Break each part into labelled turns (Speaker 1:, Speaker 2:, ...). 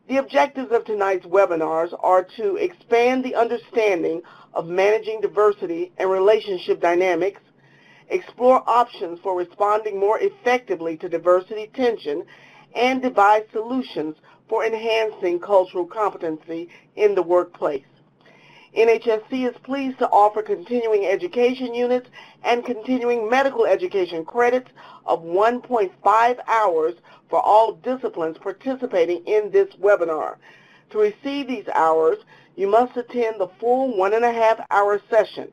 Speaker 1: The objectives of tonight's webinars are to expand the understanding of managing diversity and relationship dynamics, explore options for responding more effectively to diversity tension, and devise solutions for enhancing cultural competency in the workplace. NHSC is pleased to offer continuing education units and continuing medical education credits of 1.5 hours for all disciplines participating in this webinar. To receive these hours, you must attend the full 1.5-hour session.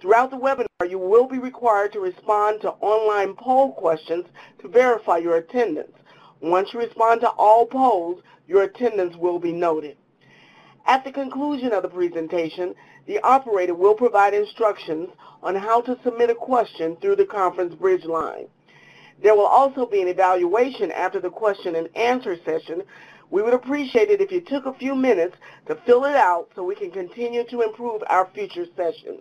Speaker 1: Throughout the webinar, you will be required to respond to online poll questions to verify your attendance. Once you respond to all polls, your attendance will be noted. At the conclusion of the presentation, the operator will provide instructions on how to submit a question through the conference bridge line. There will also be an evaluation after the question and answer session. We would appreciate it if you took a few minutes to fill it out so we can continue to improve our future sessions.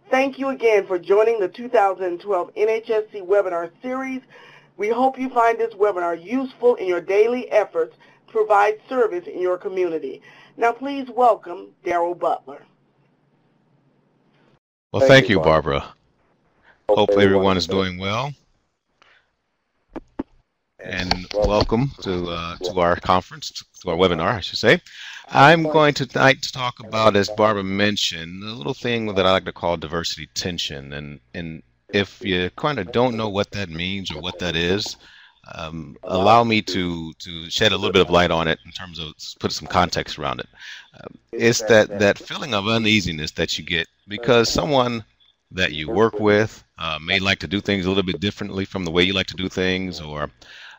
Speaker 1: Thank you again for joining the 2012 NHSC webinar series. We hope you find this webinar useful in your daily efforts to provide service in your community. Now please welcome Daryl Butler.
Speaker 2: Well, thank you, Barbara. Hope everyone is doing well. And welcome to our conference, to our webinar, I should say. I'm going tonight to talk about, as Barbara mentioned, a little thing that I like to call diversity tension. And if you kind of don't know what that means or what that is, allow me to shed a little bit of light on it in terms of put some context around it. It's that feeling of uneasiness that you get because someone that you work with may like to do things a little bit differently from the way you like to do things, or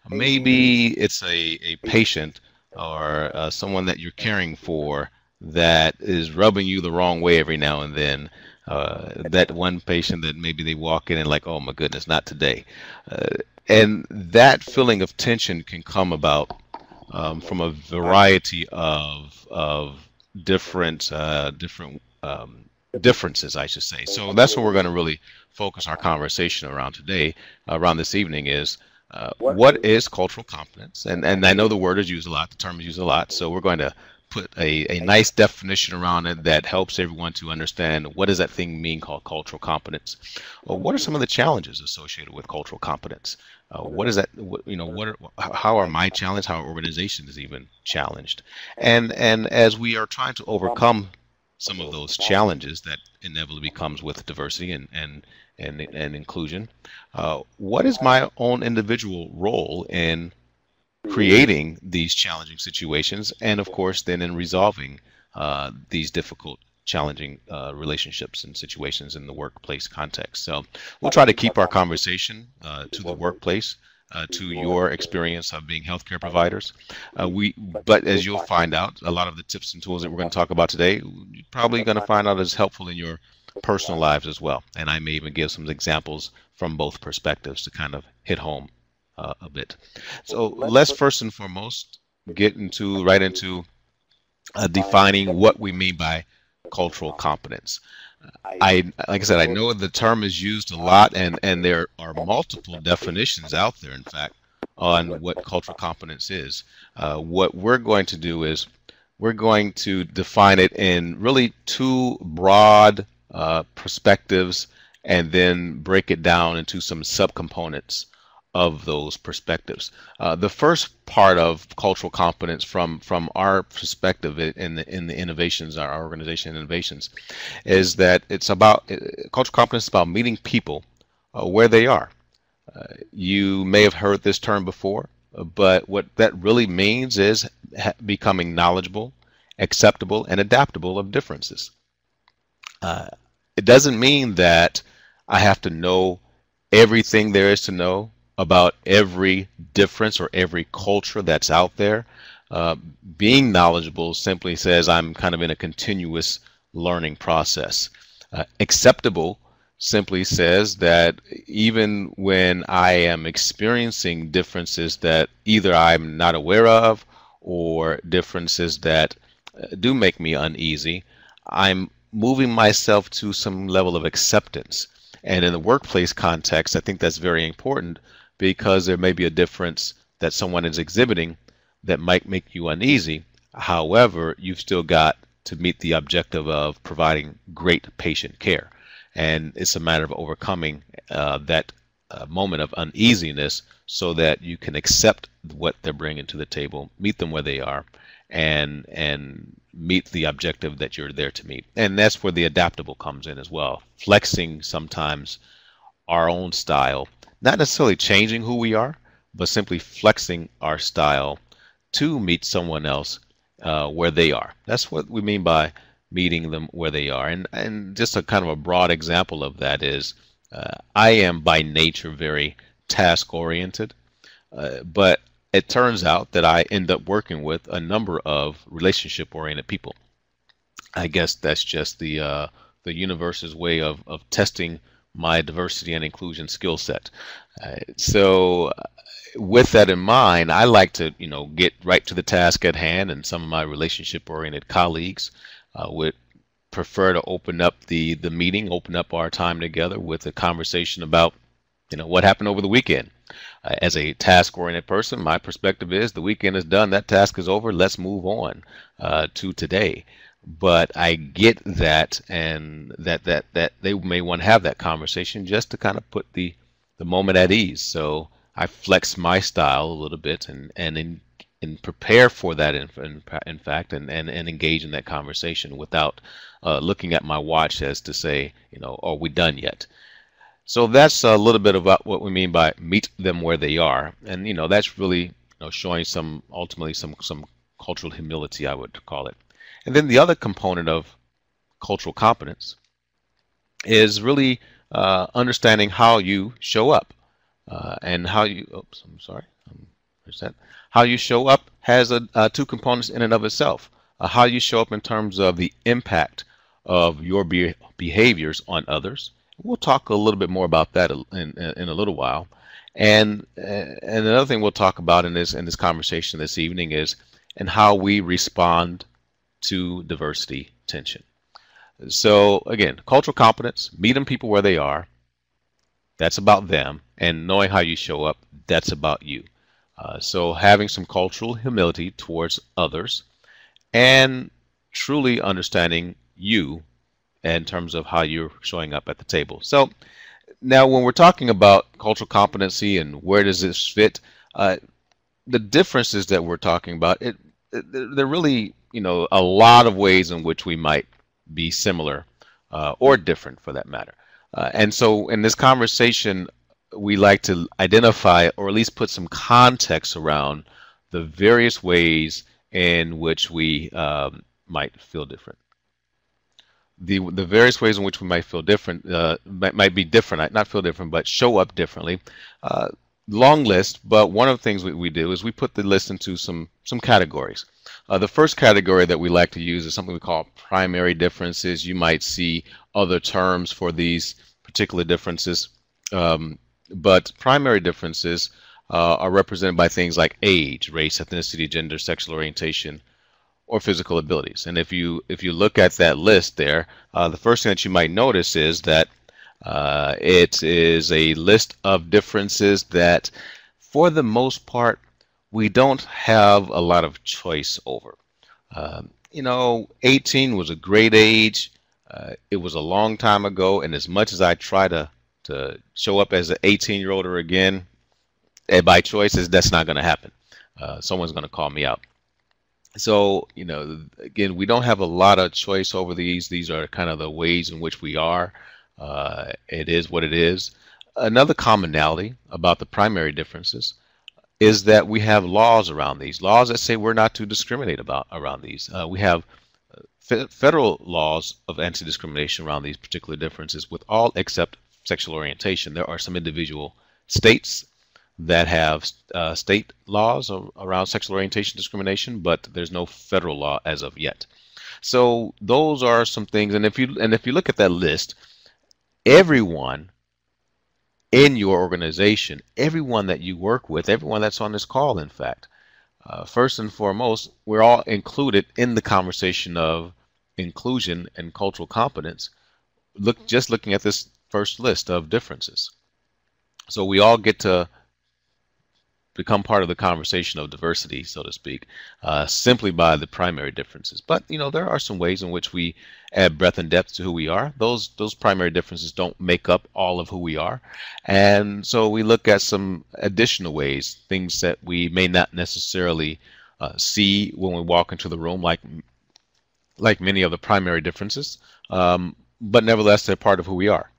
Speaker 2: maybe it's a patient or someone that you're caring for that is rubbing you the wrong way every now and then. That one patient that maybe they walk in and like, oh my goodness, not today. And that feeling of tension can come about from a variety of differences, I should say. So that's what we're going to really focus our conversation around today, around this evening, is what is cultural competence? And I know the word is used a lot, the term is used a lot, so we're going to put a nice definition around it that helps everyone to understand what does that thing mean called cultural competence. Or what are some of the challenges associated with cultural competence? What is that? How are my challenged? How are organizations even challenged? And as we are trying to overcome some of those challenges that inevitably comes with diversity and inclusion, what is my own individual role in creating these challenging situations, and of course then in resolving these difficult, challenging relationships and situations in the workplace context. So we'll try to keep our conversation to the workplace, to your experience of being healthcare providers. But as you'll find out, a lot of the tips and tools that we're going to talk about today, you're probably going to find out is helpful in your personal lives as well. And I may even give some examples from both perspectives to kind of hit home a bit. So let's first and foremost get right into defining what we mean by cultural competence. Like I said, I know the term is used a lot, and there are multiple definitions out there, in fact, on what cultural competence is. What we're going to do is we're going to define it in really two broad perspectives and then break it down into some subcomponents of those perspectives. The first part of cultural competence from our perspective in the innovations, our organization innovations, is that it's about cultural competence is about meeting people where they are. You may have heard this term before, but what that really means is becoming knowledgeable, acceptable, and adaptable of differences. It doesn't mean that I have to know everything there is to know about every difference or every culture that's out there. Being knowledgeable simply says I'm kind of in a continuous learning process. Acceptable simply says that even when I am experiencing differences that either I'm not aware of or differences that do make me uneasy, I'm moving myself to some level of acceptance. And in the workplace context, I think that's very important, because there may be a difference that someone is exhibiting, that might make you uneasy. However, you've still got to meet the objective of providing great patient care. And it's a matter of overcoming that moment of uneasiness so that you can accept what they're bringing to the table, meet them where they are, and meet the objective that you're there to meet. And that's where the adaptable comes in as well. Flexing sometimes our own style, not necessarily changing who we are, but simply flexing our style to meet someone else where they are. That's what we mean by meeting them where they are. And just a kind of a broad example of that is I am by nature very task oriented, but it turns out that I end up working with a number of relationship oriented people. I guess that's just the universe's way of testing my diversity and inclusion skill set. So with that in mind, I like to, get right to the task at hand, and some of my relationship-oriented colleagues would prefer to open up the meeting, open up our time together with a conversation about, what happened over the weekend. As a task-oriented person, my perspective is the weekend is done, that task is over, let's move on to today. But I get that, and that they may want to have that conversation just to kind of put the moment at ease. So I flex my style a little bit and prepare for that in fact, and engage in that conversation without looking at my watch as to say, are we done yet? So that's a little bit about what we mean by meet them where they are, and that's really showing ultimately some cultural humility, I would call it. And then the other component of cultural competence is really understanding how you show up. And how you, how you show up has two components in and of itself. How you show up in terms of the impact of your behaviors on others. We'll talk a little bit more about that in a little while. And another thing we'll talk about in this conversation this evening is how we respond to diversity tension. So again, cultural competence, meeting people where they are. That's about them, and knowing how you show up, that's about you. So having some cultural humility towards others and truly understanding you in terms of how you're showing up at the table. So now when we're talking about cultural competency and where does this fit, the differences that we're talking about, they're really, a lot of ways in which we might be similar or different for that matter. And so in this conversation, we like to identify or at least put some context around the various ways in which we might feel different. The various ways in which we might feel different might be different, not feel different, but show up differently. Long list, but one of the things we do is we put the list into some categories. The first category that we like to use is something we call primary differences. You might see other terms for these particular differences, but primary differences are represented by things like age, race, ethnicity, gender, sexual orientation, or physical abilities. And if you look at that list there, the first thing that you might notice is that it is a list of differences that, for the most part, we don't have a lot of choice over. 18 was a great age. It was a long time ago, and as much as I try to show up as an 18-year-old or again, by choices, that's not going to happen. Someone's going to call me out. So, again, we don't have a lot of choice over these. These are kind of the ways in which we are. It is what it is. Another commonality about the primary differences is that we have laws around these. Laws that say we're not to discriminate around these. We have federal laws of anti-discrimination around these particular differences with all except sexual orientation. There are some individual states that have state laws around sexual orientation discrimination, but there's no federal law as of yet. So those are some things, and if you look at that list, everyone in your organization, everyone that you work with, everyone that's on this call, in fact, first and foremost, we're all included in the conversation of inclusion and cultural competence. Just looking at this first list of differences. So we all get to become part of the conversation of diversity, so to speak, simply by the primary differences. But there are some ways in which we add breadth and depth to who we are. Those primary differences don't make up all of who we are, and so we look at some additional ways, things that we may not necessarily see when we walk into the room, like many of the primary differences, but nevertheless they're part of who we are.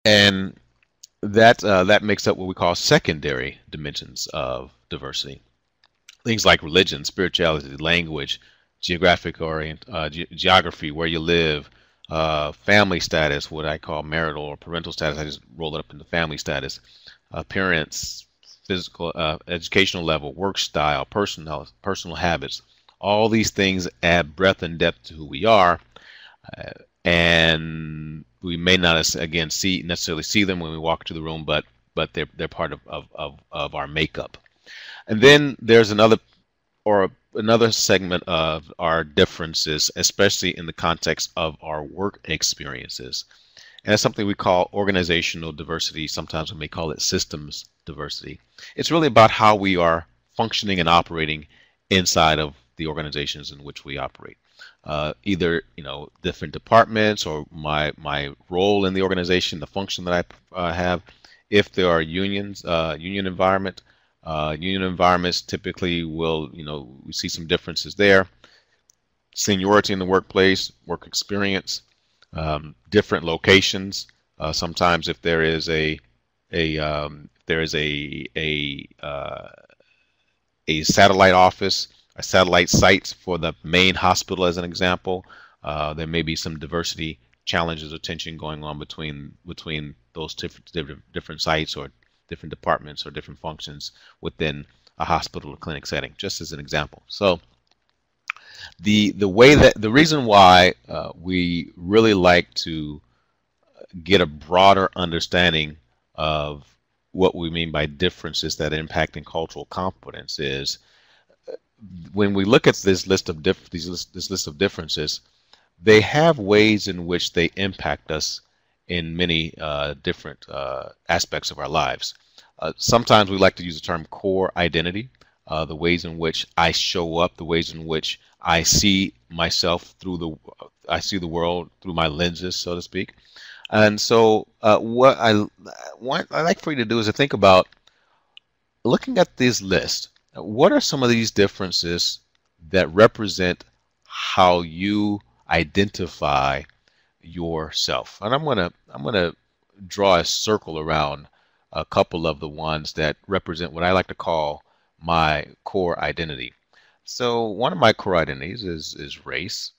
Speaker 2: And that makes up what we call secondary dimensions of diversity. Things like religion, spirituality, language, geography, where you live, family status, what I call marital or parental status. I just roll it up into family status, appearance, physical, educational level, work style, personal habits. All these things add breadth and depth to who we are, and we may not again necessarily see them when we walk into the room, but they're part of our makeup. And then there's another segment of our differences, especially in the context of our work experiences. And that's something we call organizational diversity. Sometimes we may call it systems diversity. It's really about how we are functioning and operating inside of the organizations in which we operate. Either different departments, or my role in the organization, the function that I have. If there are unions, union environments typically will, we see some differences there. Seniority in the workplace, work experience, different locations. Sometimes if there is a satellite office, a satellite site for the main hospital, as an example, there may be some diversity challenges or tension going on between those different sites or different departments or different functions within a hospital or clinic setting, just as an example. So the reason why we really like to get a broader understanding of what we mean by differences that impact in cultural competence is, when we look at this list of differences, they have ways in which they impact us in many different aspects of our lives. Sometimes we like to use the term core identity, the ways in which I show up, the ways in which I see myself I see the world through my lenses, so to speak. And so what I like for you to do is to think about looking at this list. What are some of these differences that represent how you identify yourself? And I'm gonna draw a circle around a couple of the ones that represent what I like to call my core identity. So one of my core identities is race.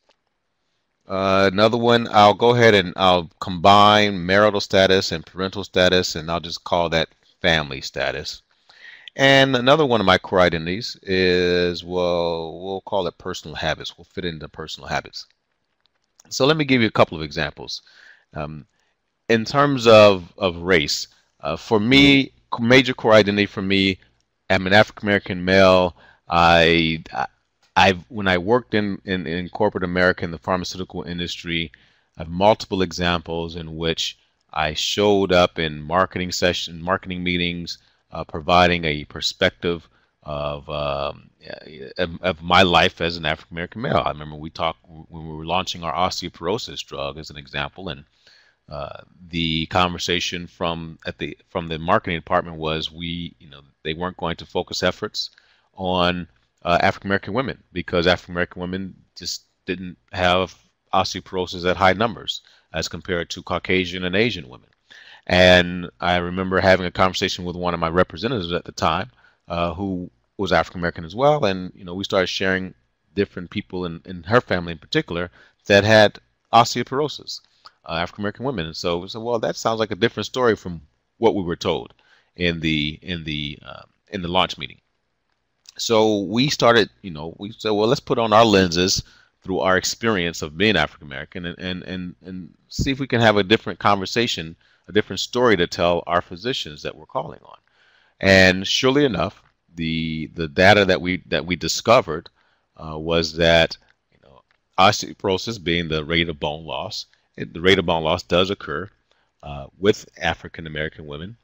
Speaker 2: Another one, I'll go ahead and I'll combine marital status and parental status, and I'll just call that family status. And another one of my core identities is, well, we'll call it personal habits. We'll fit into personal habits. So let me give you a couple of examples. In terms of race, for me, major core identity for me, I'm an African American male. When I worked in corporate America in the pharmaceutical industry, I have multiple examples in which I showed up in marketing meetings, providing a perspective of my life as an African American male. I remember we talked when we were launching our osteoporosis drug, as an example, and the conversation from the marketing department was they weren't going to focus efforts on African American women, because African American women just didn't have osteoporosis at high numbers as compared to Caucasian and Asian women. And I remember having a conversation with one of my representatives at the time, who was African American as well, and we started sharing different people in her family in particular that had osteoporosis, African American women. And so we said, well, that sounds like a different story from what we were told in the launch meeting. So we started, we said, well, let's put on our lenses through our experience of being African American and see if we can have a different conversation, a different story to tell our physicians that we're calling on. And surely enough, the data that we discovered was that osteoporosis, being the rate of bone loss, the rate of bone loss does occur with African American women.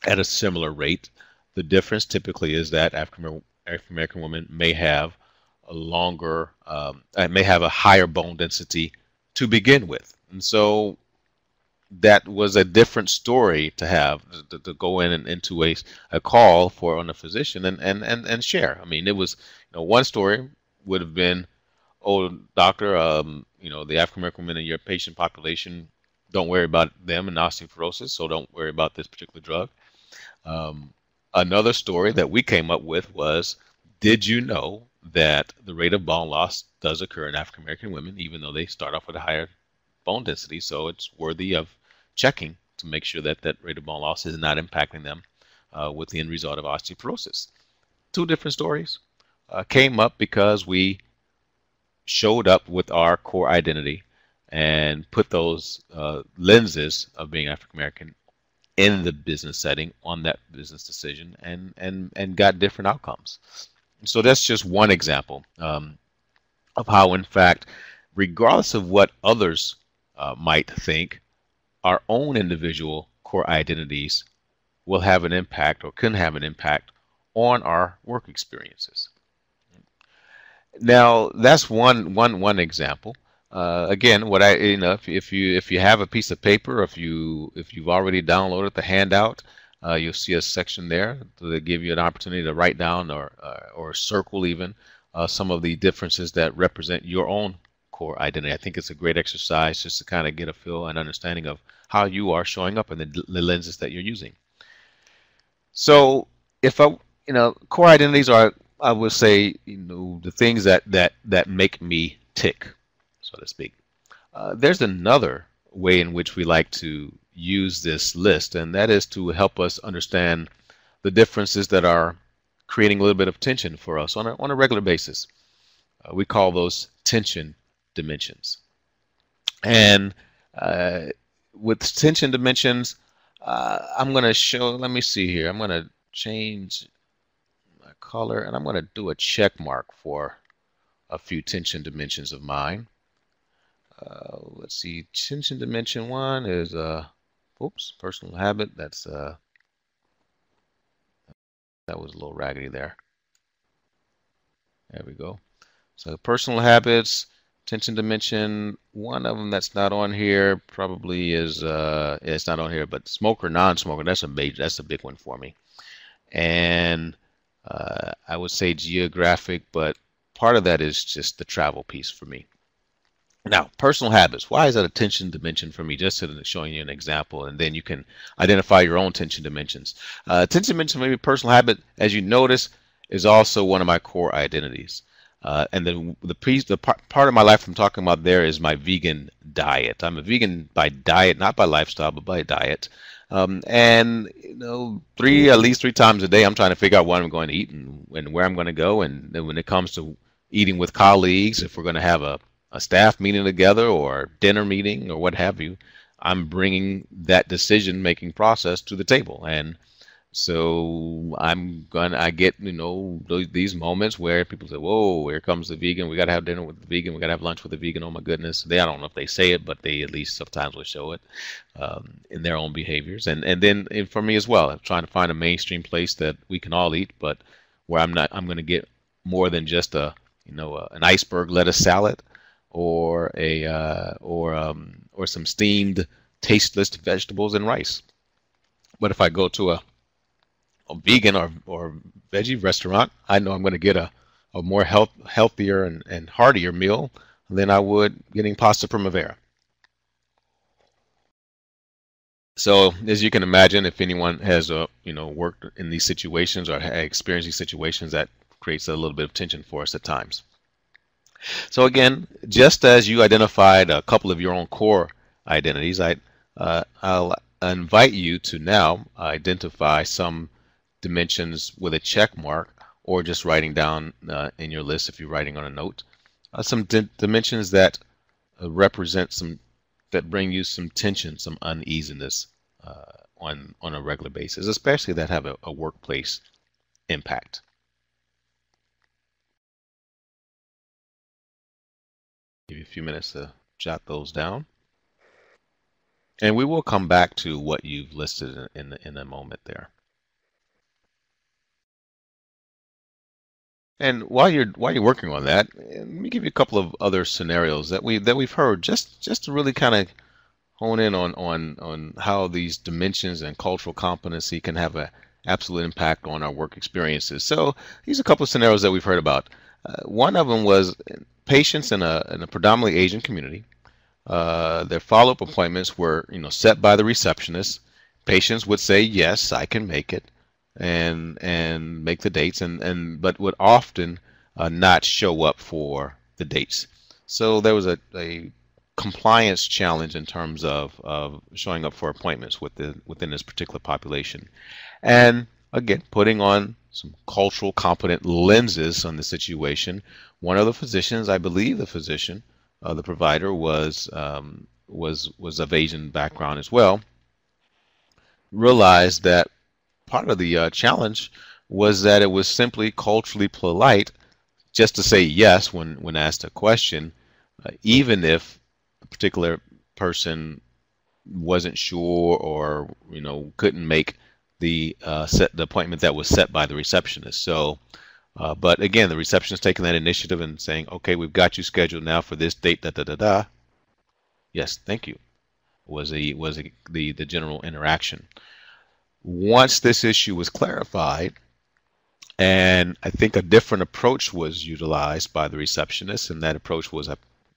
Speaker 2: at a similar rate. The difference typically is that African American women may have a longer, may have a higher bone density to begin with. And so that was a different story to have to go in and into a call for on a physician and share. I mean, it was, one story would have been, oh, doctor, the African American women in your patient population, don't worry about them and osteoporosis, so don't worry about this particular drug. Another story that we came up with was, did you know that the rate of bone loss does occur in African American women, even though they start off with a higher bone density? So it's worthy of checking to make sure that that rate of bone loss is not impacting them with the end result of osteoporosis. Two different stories came up because we showed up with our core identity and put those lenses of being African American in the business setting on that business decision and got different outcomes. So that's just one example of how, in fact, regardless of what others might think, our own individual core identities will have an impact or can have an impact on our work experiences. Now, that's one example. Again, what if you have a piece of paper, if you've already downloaded the handout, you'll see a section there to give you an opportunity to write down or circle even some of the differences that represent your own core identity. I think it's a great exercise just to kind of get a feel and understanding of how you are showing up in the lenses that you're using. So if core identities are, I would say, the things that make me tick, so to speak. There's another way in which we like to use this list, and that is to help us understand the differences that are creating a little bit of tension for us on a regular basis. We call those tension dimensions. And with tension dimensions, I'm going to show, let me see here, I'm going to change my color and I'm going to do a check mark for a few tension dimensions of mine. Let's see, tension dimension 1 is, personal habit. That's, that was a little raggedy there. There we go. So personal habits, tension dimension, one of them that's not on here probably is, it's not on here, but smoker, non-smoker, that's a big one for me. And I would say geographic, but part of that is just the travel piece for me. Now, personal habits. Why is that a tension dimension for me? Just showing you an example, and then you can identify your own tension dimensions. Tension dimension for me, personal habit, as you notice, is also one of my core identities. And then the part of my life I'm talking about there is my vegan diet. I'm a vegan by diet, not by lifestyle, but by diet. And at least three times a day, I'm trying to figure out what I'm going to eat and where I'm going to go. And then when it comes to eating with colleagues, if we're going to have a staff meeting together or dinner meeting or what have you, I'm bringing that decision-making process to the table. And so I get, these moments where people say, whoa, here comes the vegan. We got to have dinner with the vegan. We got to have lunch with the vegan. Oh my goodness. I don't know if they say it, but they at least sometimes will show it in their own behaviors. And then for me as well, I'm trying to find a mainstream place that we can all eat, but where I'm going to get more than just an iceberg lettuce salad or some steamed tasteless vegetables and rice. But if I go to a vegan or veggie restaurant, I know I'm going to get a more healthier and heartier meal than I would getting pasta primavera. So as you can imagine, if anyone has worked in these situations or experienced these situations, that creates a little bit of tension for us at times. So again, just as you identified a couple of your own core identities, I'll invite you to now identify some dimensions with a check mark, or just writing down in your list if you're writing on a note, some dimensions that represent that bring you some tension, some uneasiness on a regular basis, especially that have a workplace impact. Give you a few minutes to jot those down. And we will come back to what you've listed in a moment there. And while you're working on that, let me give you a couple of other scenarios that we've heard, just to really kind of hone in on how these dimensions and cultural competency can have an absolute impact on our work experiences. So these are a couple of scenarios that we've heard about. One of them was patients in a predominantly Asian community. Their follow-up appointments were, set by the receptionist. Patients would say, "Yes, I can make it," and make the dates, and but would often not show up for the dates. So there was a compliance challenge in terms of showing up for appointments within this particular population. And again, putting on some cultural competent lenses on the situation, one of the physicians, I believe the physician, the provider was of Asian background as well, realized that part of the challenge was that it was simply culturally polite just to say yes when asked a question, even if a particular person wasn't sure or couldn't make the the appointment that was set by the receptionist. So, but again, the receptionist taking that initiative and saying, "Okay, we've got you scheduled now for this date." Da da da da. Yes, thank you. Was the general interaction. Once this issue was clarified, and I think a different approach was utilized by the receptionist, and that approach was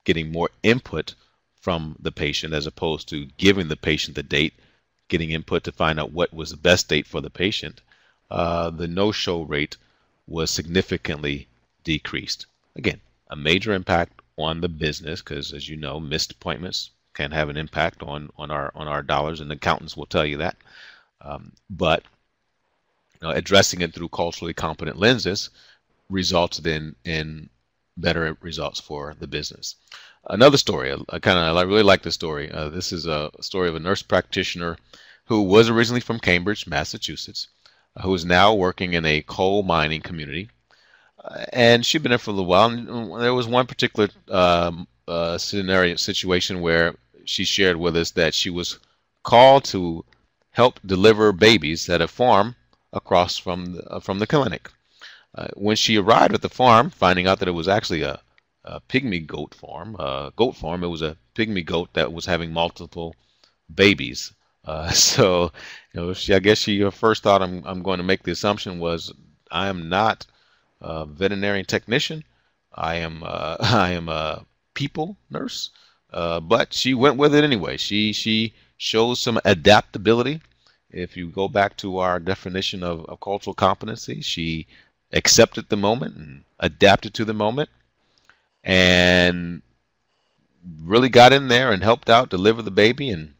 Speaker 2: getting more input from the patient as opposed to giving the patient the date, getting input to find out what was the best date for the patient. The no-show rate was significantly decreased. Again, a major impact on the business because, as you know, missed appointments can have an impact on our dollars, and accountants will tell you that. But addressing it through culturally competent lenses resulted in better results for the business. Another story, I really like this story. This is a story of a nurse practitioner who was originally from Cambridge, Massachusetts, who is now working in a coal mining community. And she'd been there for a little while. And there was one particular situation where she shared with us that she was called to help deliver babies at a farm across from the clinic. When she arrived at the farm, finding out that it was actually a pygmy goat farm, it was a pygmy goat that was having multiple babies. So, I guess her first thought, I'm going to make the assumption, was I am not a veterinarian technician. I am a people nurse. But she went with it anyway. She shows some adaptability. If you go back to our definition of cultural competency, she accepted the moment and adapted to the moment and really got in there and helped out deliver the baby. And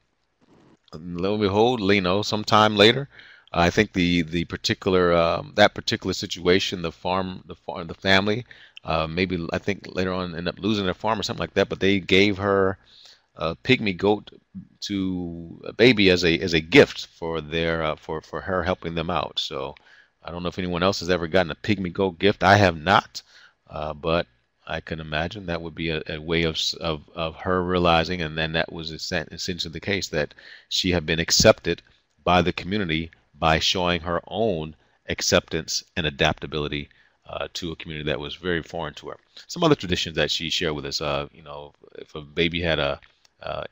Speaker 2: lo and behold, sometime later, I think the particular that particular situation, the family, maybe I think later on ended up losing their farm or something like that. But they gave her a pygmy goat to a baby as a gift for their for her helping them out. So I don't know if anyone else has ever gotten a pygmy goat gift. I have not, but I can imagine that would be a way of her realizing, and then that was essentially the case, that she had been accepted by the community by showing her own acceptance and adaptability to a community that was very foreign to her. Some other traditions that she shared with us, if a baby had a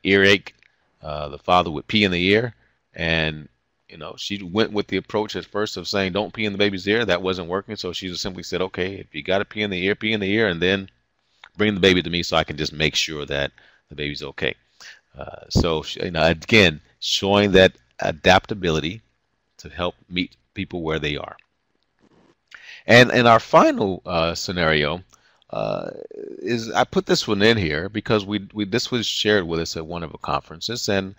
Speaker 2: earache, the father would pee in the ear, and she went with the approach at first of saying don't pee in the baby's ear. That wasn't working, so she just simply said, okay, if you got to pee in the ear, and then bring the baby to me so I can just make sure that the baby's okay. So again, showing that adaptability to help meet people where they are. And our final scenario is, I put this one in here because this was shared with us at one of the conferences, and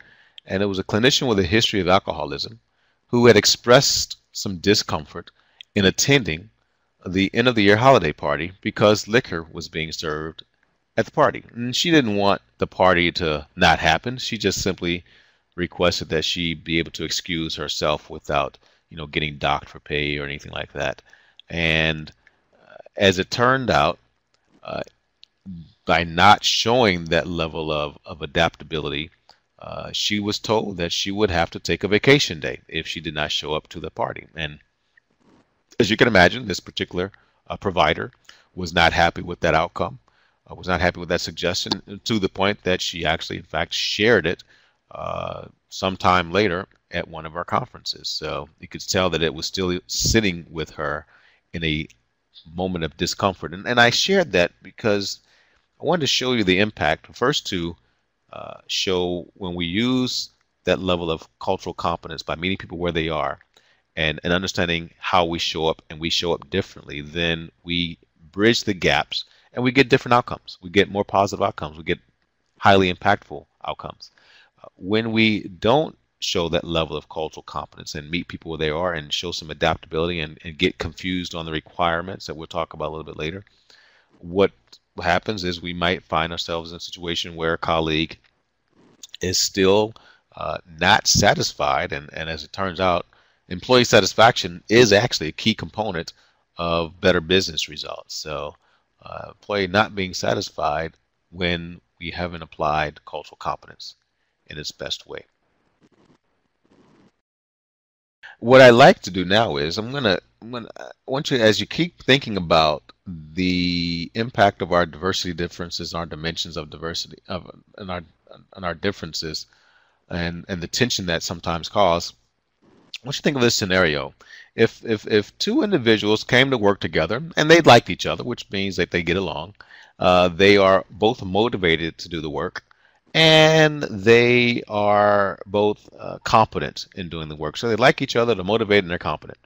Speaker 2: it was a clinician with a history of alcoholism who had expressed some discomfort in attending the end of the year holiday party because liquor was being served at the party. And she didn't want the party to not happen. She just simply requested that she be able to excuse herself without, getting docked for pay or anything like that. And as it turned out, by not showing that level of adaptability, she was told that she would have to take a vacation day if she did not show up to the party. And as you can imagine, this particular provider was not happy with that outcome, was not happy with that suggestion, to the point that she actually, in fact, shared it sometime later at one of our conferences. So you could tell that it was still sitting with her in a moment of discomfort. And I shared that because I wanted to show you the impact, first to show when we use that level of cultural competence by meeting people where they are and understanding how we show up, and we show up differently, then we bridge the gaps and we get different outcomes. We get more positive outcomes. We get highly impactful outcomes. When we don't show that level of cultural competence and meet people where they are and show some adaptability and get confused on the requirements that we'll talk about a little bit later, what happens is we might find ourselves in a situation where a colleague is still not satisfied. And as it turns out, employee satisfaction is actually a key component of better business results. So employee not being satisfied when we haven't applied cultural competence in its best way. What I like to do now is I want you, as you keep thinking about the impact of our diversity differences, our dimensions of diversity, and our differences, and the tension that sometimes cause. I want you to think of this scenario. If two individuals came to work together and they liked each other, which means that they get along, they are both motivated to do the work, and they are both competent in doing the work. So they like each other, they're motivated, and they're competent.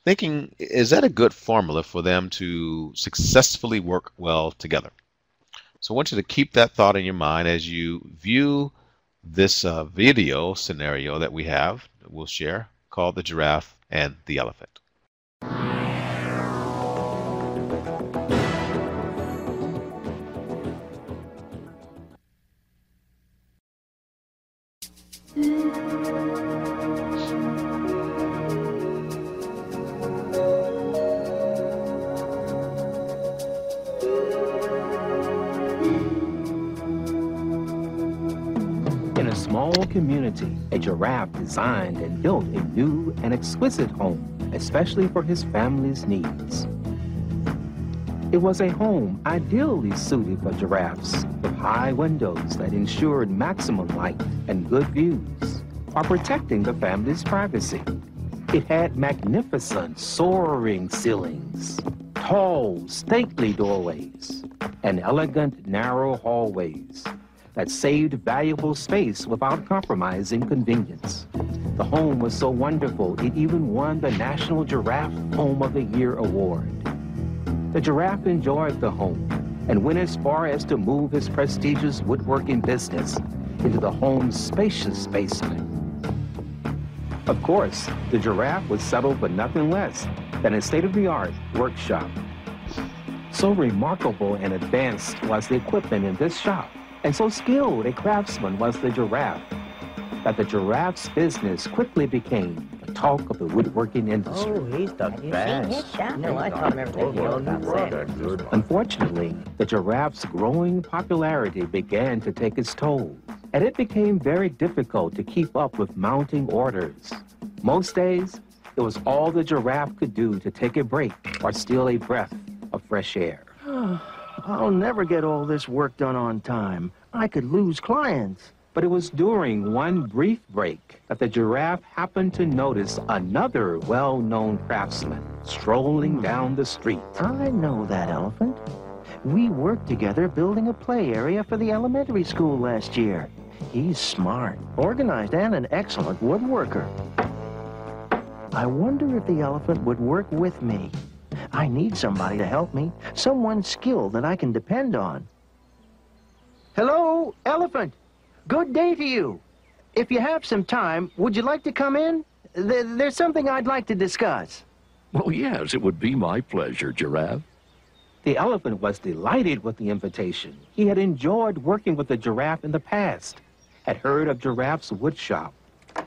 Speaker 2: Thinking, is that a good formula for them to successfully work well together? So I want you to keep that thought in your mind as you view this video scenario that we'll share, called The Giraffe and the Elephant.
Speaker 3: Community, a giraffe designed and built a new and exquisite home, especially for his family's needs. It was a home ideally suited for giraffes, with high windows that ensured maximum light and good views, while protecting the family's privacy. It had magnificent soaring ceilings, tall, stately doorways, and elegant, narrow hallways that saved valuable space without compromising convenience. The home was so wonderful, it even won the National Giraffe Home of the Year award. The giraffe enjoyed the home and went as far as to move his prestigious woodworking business into the home's spacious basement. Of course, the giraffe would settle for nothing less than a state-of-the-art workshop. So remarkable and advanced was the equipment in this shop, and so skilled a craftsman was the giraffe, that the giraffe's business quickly became the talk of the woodworking industry.
Speaker 4: Oh, he's the best. No, I taught him everything he knows about that.
Speaker 3: Unfortunately, the giraffe's growing popularity began to take its toll, and it became very difficult to keep up with mounting orders. Most days, it was all the giraffe could do to take a break or steal a breath of fresh air.
Speaker 5: I'll never get all this work done on time. I could lose clients.
Speaker 3: But it was during one brief break that the giraffe happened to notice another well-known craftsman strolling down the street.
Speaker 5: I know that elephant. We worked together building a play area for the elementary school last year. He's smart, organized, and an excellent woodworker. I wonder if the elephant would work with me. I need somebody to help me, someone skilled that I can depend on. Hello, elephant. Good day to you. If you have some time, would you like to come in? There's something I'd like to discuss.
Speaker 6: Oh, yes, it would be my pleasure, Giraffe.
Speaker 3: The elephant was delighted with the invitation. He had enjoyed working with the giraffe in the past, had heard of Giraffe's wood shop,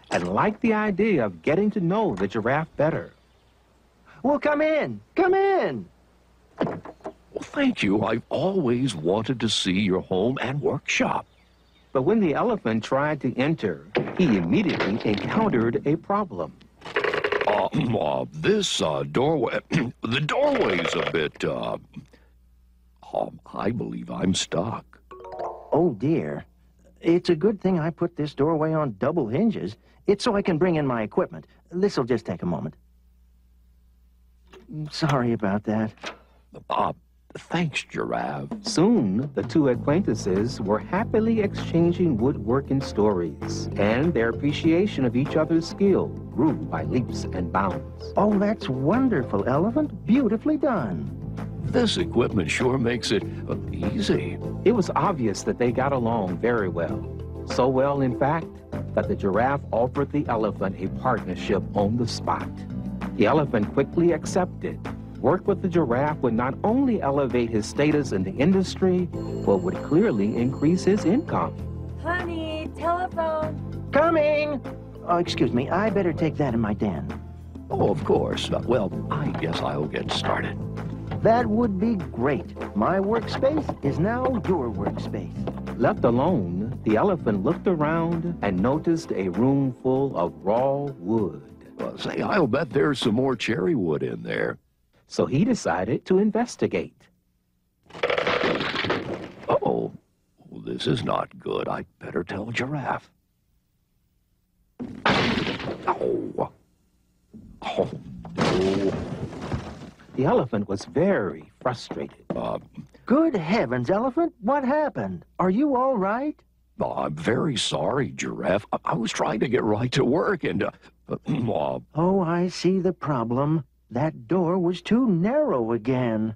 Speaker 3: and liked the idea of getting to know the giraffe better.
Speaker 5: Well, come in. Come in.
Speaker 6: Well, thank you. I've always wanted to see your home and workshop.
Speaker 3: But when the elephant tried to enter, he immediately encountered a problem.
Speaker 6: This doorway, the doorway's a bit, I believe I'm stuck.
Speaker 5: Oh, dear. It's a good thing I put this doorway on double hinges. It's so I can bring in my equipment. This'll just take a moment. Sorry about that.
Speaker 6: Thanks, Giraffe.
Speaker 3: Soon, the two acquaintances were happily exchanging woodworking stories, and their appreciation of each other's skill grew by leaps and bounds.
Speaker 5: Oh, that's wonderful, Elephant. Beautifully done.
Speaker 6: This equipment sure makes it easy.
Speaker 3: It was obvious that they got along very well. So well, in fact, that the Giraffe offered the Elephant a partnership on the spot. The Elephant quickly accepted. Work with the Giraffe would not only elevate his status in the industry, but would clearly increase his income.
Speaker 7: Honey, telephone.
Speaker 5: Coming! Oh, excuse me. I better take that in my den.
Speaker 6: Oh, of course. Well, I guess I'll get started.
Speaker 5: That would be great. My workspace is now your workspace.
Speaker 3: Left alone, the Elephant looked around and noticed a room full of raw wood.
Speaker 6: Say, I'll bet there's some more cherry wood in there.
Speaker 3: So he decided to investigate.
Speaker 6: Uh-oh. This is not good. I'd better tell Giraffe. Oh. Oh, no.
Speaker 3: The Elephant was very frustrated.
Speaker 5: Good heavens, Elephant. What happened? Are you all right?
Speaker 6: I'm very sorry, Giraffe. I was trying to get right to work and...
Speaker 5: Oh, I see the problem. That door was too narrow again.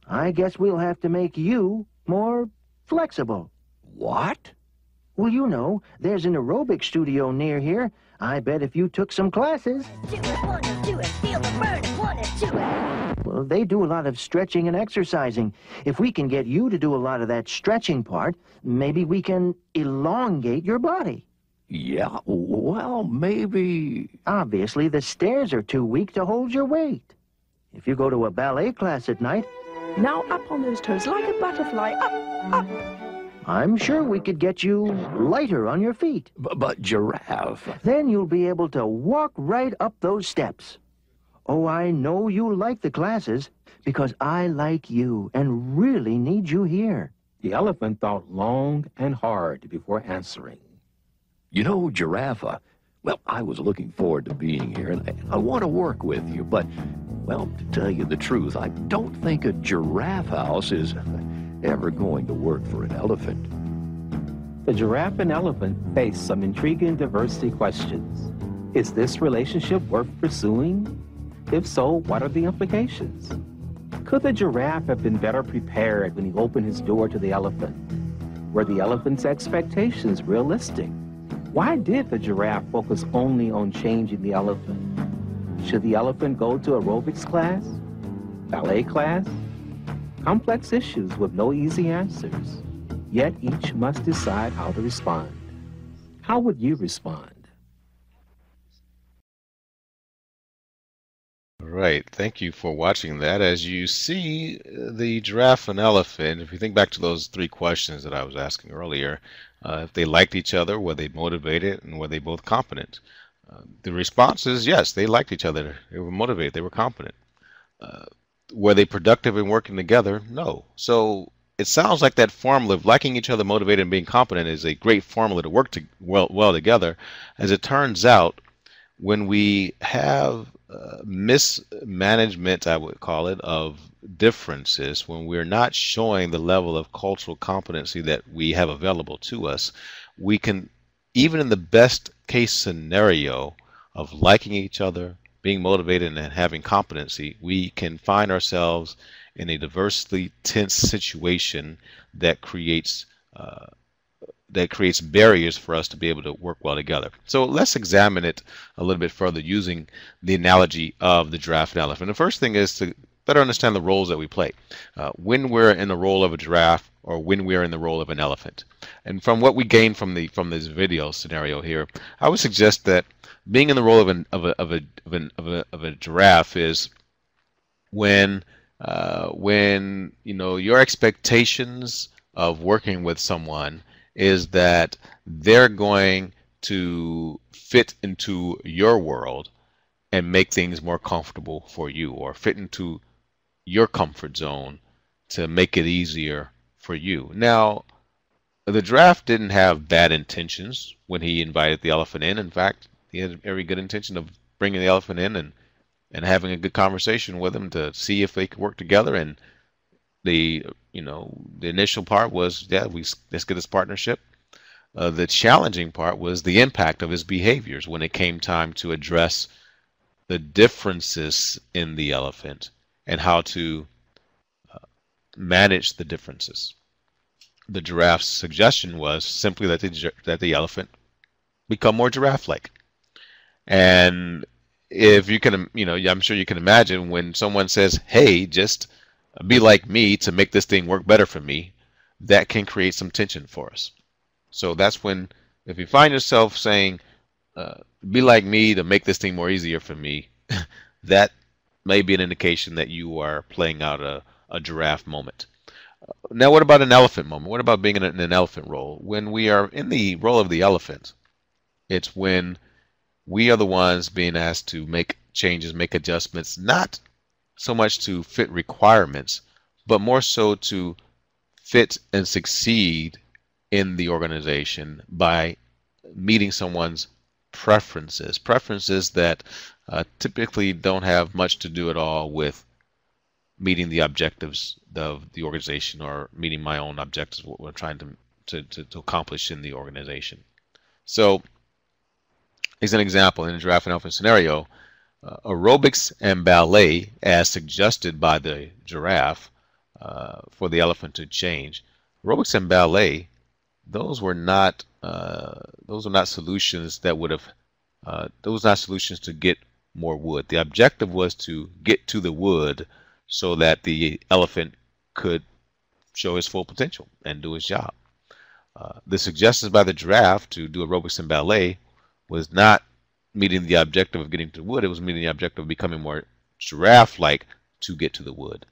Speaker 5: I guess we'll have to make you more flexible.
Speaker 6: What?
Speaker 5: Well, you know, there's an aerobic studio near here. I bet if you took some classes...
Speaker 7: Do it, wanna do it, feel the burn, wanna do it.
Speaker 5: Well, they do a lot of stretching and exercising. If we can get you to do a lot of that stretching part, maybe we can elongate your body.
Speaker 6: Yeah, well, maybe...
Speaker 5: Obviously, the stairs are too weak to hold your weight. If you go to a ballet class at night...
Speaker 8: Now up on those toes like a butterfly, up, up.
Speaker 5: I'm sure we could get you lighter on your feet.
Speaker 6: But Giraffe...
Speaker 5: Then you'll be able to walk right up those steps. Oh, I know you like the classes, because I like you and really need you here.
Speaker 3: The Elephant thought long and hard before answering.
Speaker 6: You know, Giraffe, well, I was looking forward to being here, and I want to work with you, but, well, to tell you the truth, I don't think a giraffe house is ever going to work for an elephant.
Speaker 3: The Giraffe and Elephant faced some intriguing diversity questions. Is this relationship worth pursuing? If so, what are the implications? Could the Giraffe have been better prepared when he opened his door to the Elephant? Were the Elephant's expectations realistic? Why did the Giraffe focus only on changing the Elephant? Should the Elephant go to aerobics class? Ballet class? Complex issues with no easy answers. Yet each must decide how to respond. How would you respond?
Speaker 2: Right. Thank you for watching that. As you see, the Giraffe and Elephant, if you think back to those three questions that I was asking earlier, if they liked each other, were they motivated, and were they both competent? The response is yes, they liked each other. They were motivated. They were competent. Were they productive in working together? No. So it sounds like that formula of liking each other, motivated, and being competent is a great formula to work well together. As it turns out, when we have mismanagement, I would call it, of differences, when we're not showing the level of cultural competency that we have available to us, we can, even in the best case scenario of liking each other, being motivated, and having competency, we can find ourselves in a diversely tense situation that creates barriers for us to be able to work well together. So let's examine it a little bit further using the analogy of the giraffe and elephant. The first thing is to better understand the roles that we play when we're in the role of a giraffe or when we're in the role of an elephant. And from what we gained from this video scenario here, I would suggest that being in the role of a giraffe is when you know your expectations of working with someone is that they're going to fit into your world, and make things more comfortable for you, or fit into your comfort zone to make it easier for you. Now, the giraffe didn't have bad intentions when he invited the elephant in. In fact, he had every good intention of bringing the elephant in and having a good conversation with him to see if they could work together. And the initial part was, yeah, let's get this partnership. The challenging part was the impact of his behaviors when it came time to address the differences in the elephant and how to manage the differences. The giraffe's suggestion was simply that the elephant become more giraffe-like. And if you can, I'm sure you can imagine when someone says, "Hey, just be like me to make this thing work better for me," that can create some tension for us. So that's when, if you find yourself saying, "Be like me to make this thing more easier for me," that may be an indication that you are playing out a giraffe moment. Now, what about an elephant moment? What about being in an elephant role? When we are in the role of the elephant, it's when we are the ones being asked to make changes, make adjustments, not so much to fit requirements, but more so to fit and succeed in the organization by meeting someone's preferences that typically don't have much to do at all with meeting the objectives of the organization or meeting my own objectives, what we're trying to accomplish in the organization. So, as an example, in a giraffe and elephant scenario, aerobics and ballet, as suggested by the giraffe for the elephant to change, aerobics and ballet, those were not solutions that would have those were not solutions to get more wood. The objective was to get to the wood so that the elephant could show his full potential and do his job. The suggestions by the giraffe to do aerobics and ballet was not meeting the objective of getting to the wood. It was meeting the objective of becoming more giraffe-like to get to the wood.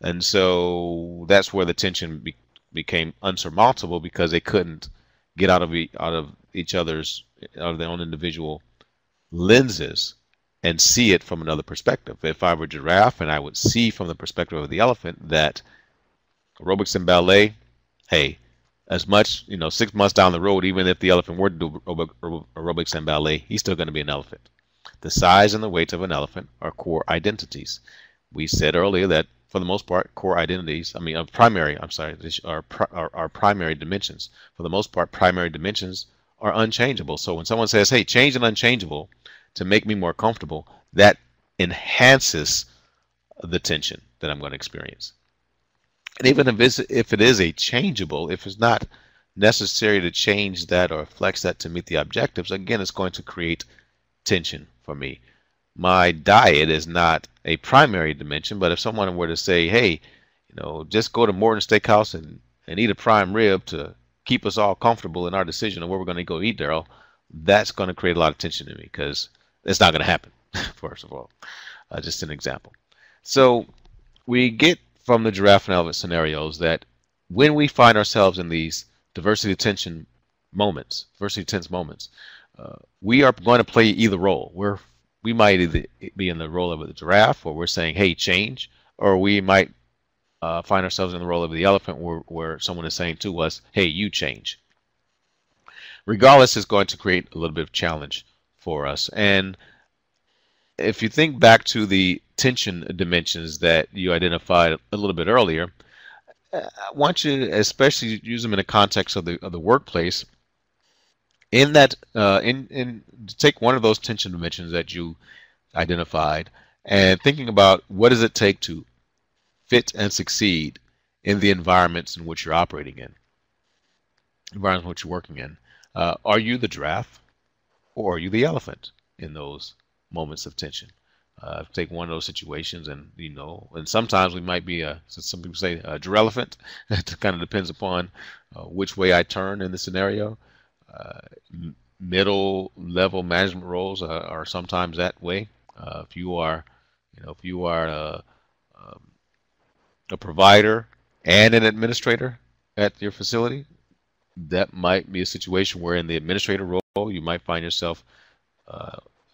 Speaker 2: And so that's where the tension became unsurmountable, because they couldn't get out of their own individual lenses and see it from another perspective. If I were a giraffe and I would see from the perspective of the elephant that aerobics and ballet, hey, as much, 6 months down the road, even if the elephant were to do aerobics and ballet, he's still going to be an elephant. The size and the weight of an elephant are core identities. We said earlier that for the most part, core identities, primary dimensions. For the most part, primary dimensions are unchangeable. So when someone says, "Hey, change an unchangeable to make me more comfortable," that enhances the tension that I'm going to experience. And even if it is a changeable, if it's not necessary to change that or flex that to meet the objectives, again, it's going to create tension for me. My diet is not a primary dimension, but if someone were to say, "Hey, just go to Morton Steakhouse and eat a prime rib to keep us all comfortable in our decision of where we're going to go eat, Daryl," that's going to create a lot of tension in me, because it's not going to happen, first of all. Just an example. So we get from the giraffe and elephant scenarios that when we find ourselves in these diversity tense moments, we are going to play either role. We might either be in the role of the giraffe, or we're saying, "Hey, change," or we might find ourselves in the role of the elephant, where someone is saying to us, "Hey, you change." Regardless, it's going to create a little bit of challenge for us. And if you think back to the tension dimensions that you identified a little bit earlier, I want you to especially use them in the context of the workplace. In that, take one of those tension dimensions that you identified, and thinking about what does it take to fit and succeed in the environments in which you're operating in, environments in which you're working in. Are you the giraffe, or are you the elephant in those moments of tension? Take one of those situations, and and sometimes we might be some people say a girelephant. It kind of depends upon which way I turn in the scenario. Middle level management roles are sometimes that way. If you are a provider and an administrator at your facility, that might be a situation where in the administrator role you might find yourself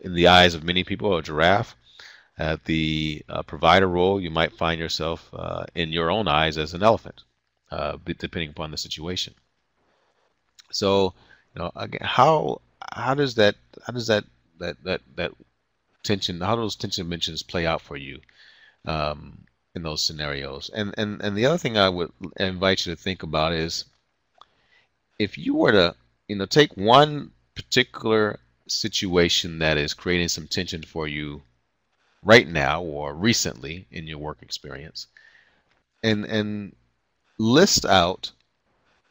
Speaker 2: in the eyes of many people, a giraffe. At the provider role, you might find yourself in your own eyes as an elephant, depending upon the situation. So, again, how does that tension, how do those tension dimensions play out for you in those scenarios? And the other thing I would invite you to think about is, if you were to take one particular situation that is creating some tension for you right now or recently in your work experience, and list out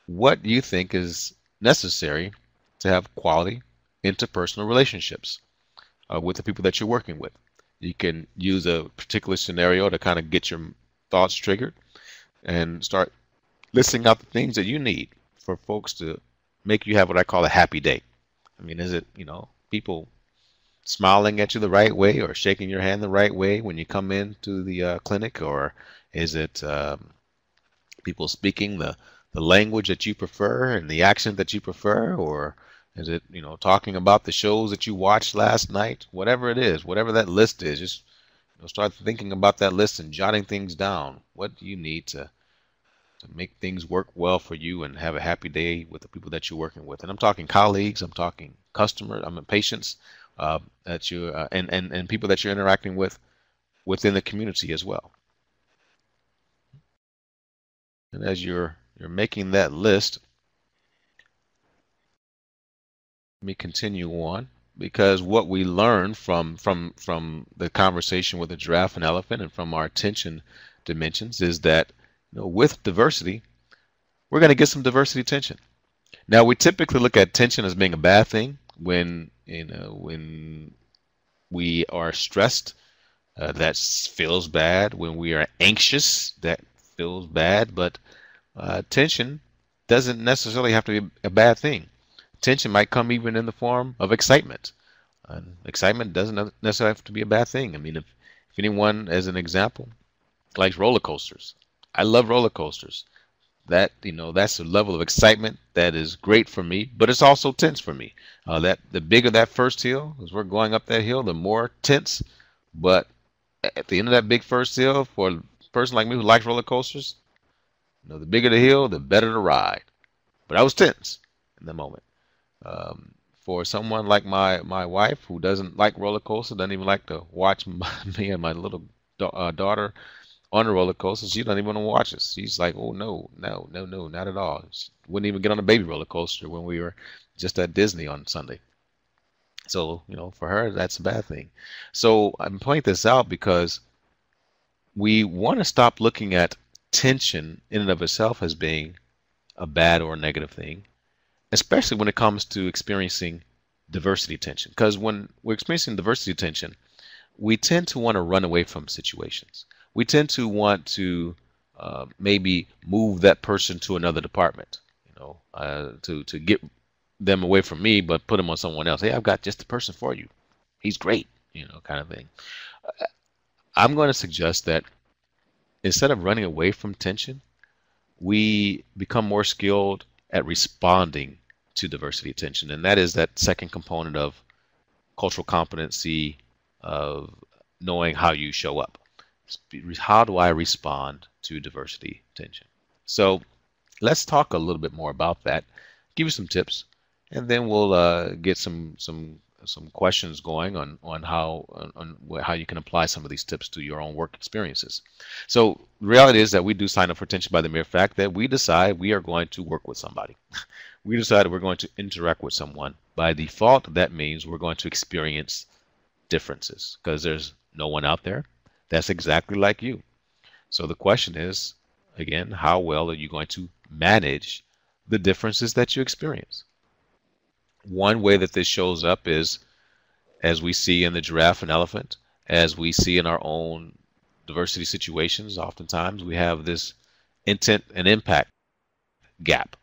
Speaker 2: what you think is necessary to have quality interpersonal relationships with the people that you're working with. You can use a particular scenario to kind of get your thoughts triggered and start listing out the things that you need for folks to make you have what I call a happy day. I mean, is it, people smiling at you the right way or shaking your hand the right way when you come into the clinic? Or is it people speaking the language that you prefer and the accent that you prefer? Or is it, talking about the shows that you watched last night? Whatever it is, whatever that list is, just start thinking about that list and jotting things down. What do you need to make things work well for you and have a happy day with the people that you're working with? And I'm talking colleagues, I'm talking customers, patients that you and people that you're interacting with within the community as well. And as you're making that list, let me continue on, because what we learned from the conversation with the giraffe and elephant and from our attention dimensions is that with diversity, we're going to get some diversity tension. Now, we typically look at tension as being a bad thing when we are stressed. That feels bad. When we are anxious, that feels bad. But tension doesn't necessarily have to be a bad thing. Tension might come even in the form of excitement. Excitement doesn't necessarily have to be a bad thing. I mean, if anyone, as an example, likes roller coasters, I love roller coasters. That that's a level of excitement that is great for me, but it's also tense for me. That the bigger that first hill, as we're going up that hill, the more tense. But at the end of that big first hill, for a person like me who likes roller coasters, the bigger the hill, the better the ride. But I was tense in the moment. For someone like my wife, who doesn't like roller coasters, doesn't even like to watch me and my little daughter on a roller coaster, she doesn't even want to watch us. She's like, oh, no, not at all. She wouldn't even get on a baby roller coaster when we were just at Disney on Sunday. So, for her, that's a bad thing. So I'm pointing this out because we want to stop looking at tension in and of itself as being a bad or a negative thing, especially when it comes to experiencing diversity tension. Because when we're experiencing diversity tension, we tend to want to run away from situations. We tend to want to maybe move that person to another department, to get them away from me, but put them on someone else. Hey, I've got just the person for you. He's great, kind of thing. I'm going to suggest that instead of running away from tension, we become more skilled at responding to diversity tension. And that is that second component of cultural competency, of knowing how you show up. How do I respond to diversity tension? So let's talk a little bit more about that, give you some tips, and then we'll get some questions going on how you can apply some of these tips to your own work experiences. So the reality is that we do sign up for tension by the mere fact that we decide we are going to work with somebody. We decided we're going to interact with someone. By default, that means we're going to experience differences because there's no one out there that's exactly like you. So the question is, again, how well are you going to manage the differences that you experience? One way that this shows up is, as we see in the giraffe and elephant, as we see in our own diversity situations, oftentimes we have this intent and impact gap.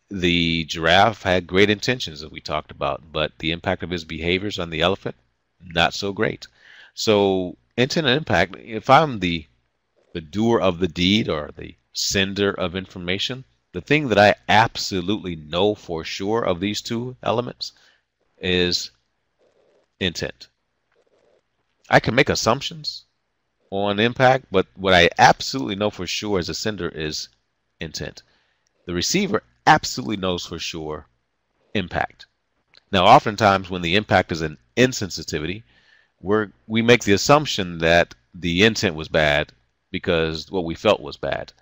Speaker 2: The giraffe had great intentions that we talked about, but the impact of his behaviors on the elephant, not so great. So intent and impact, if I'm the doer of the deed or the sender of information, the thing that I absolutely know for sure of these two elements is intent. I can make assumptions on impact, but what I absolutely know for sure as a sender is intent. The receiver absolutely knows for sure impact. Now, oftentimes when the impact is an insensitivity, we make the assumption that the intent was bad because what we felt was bad.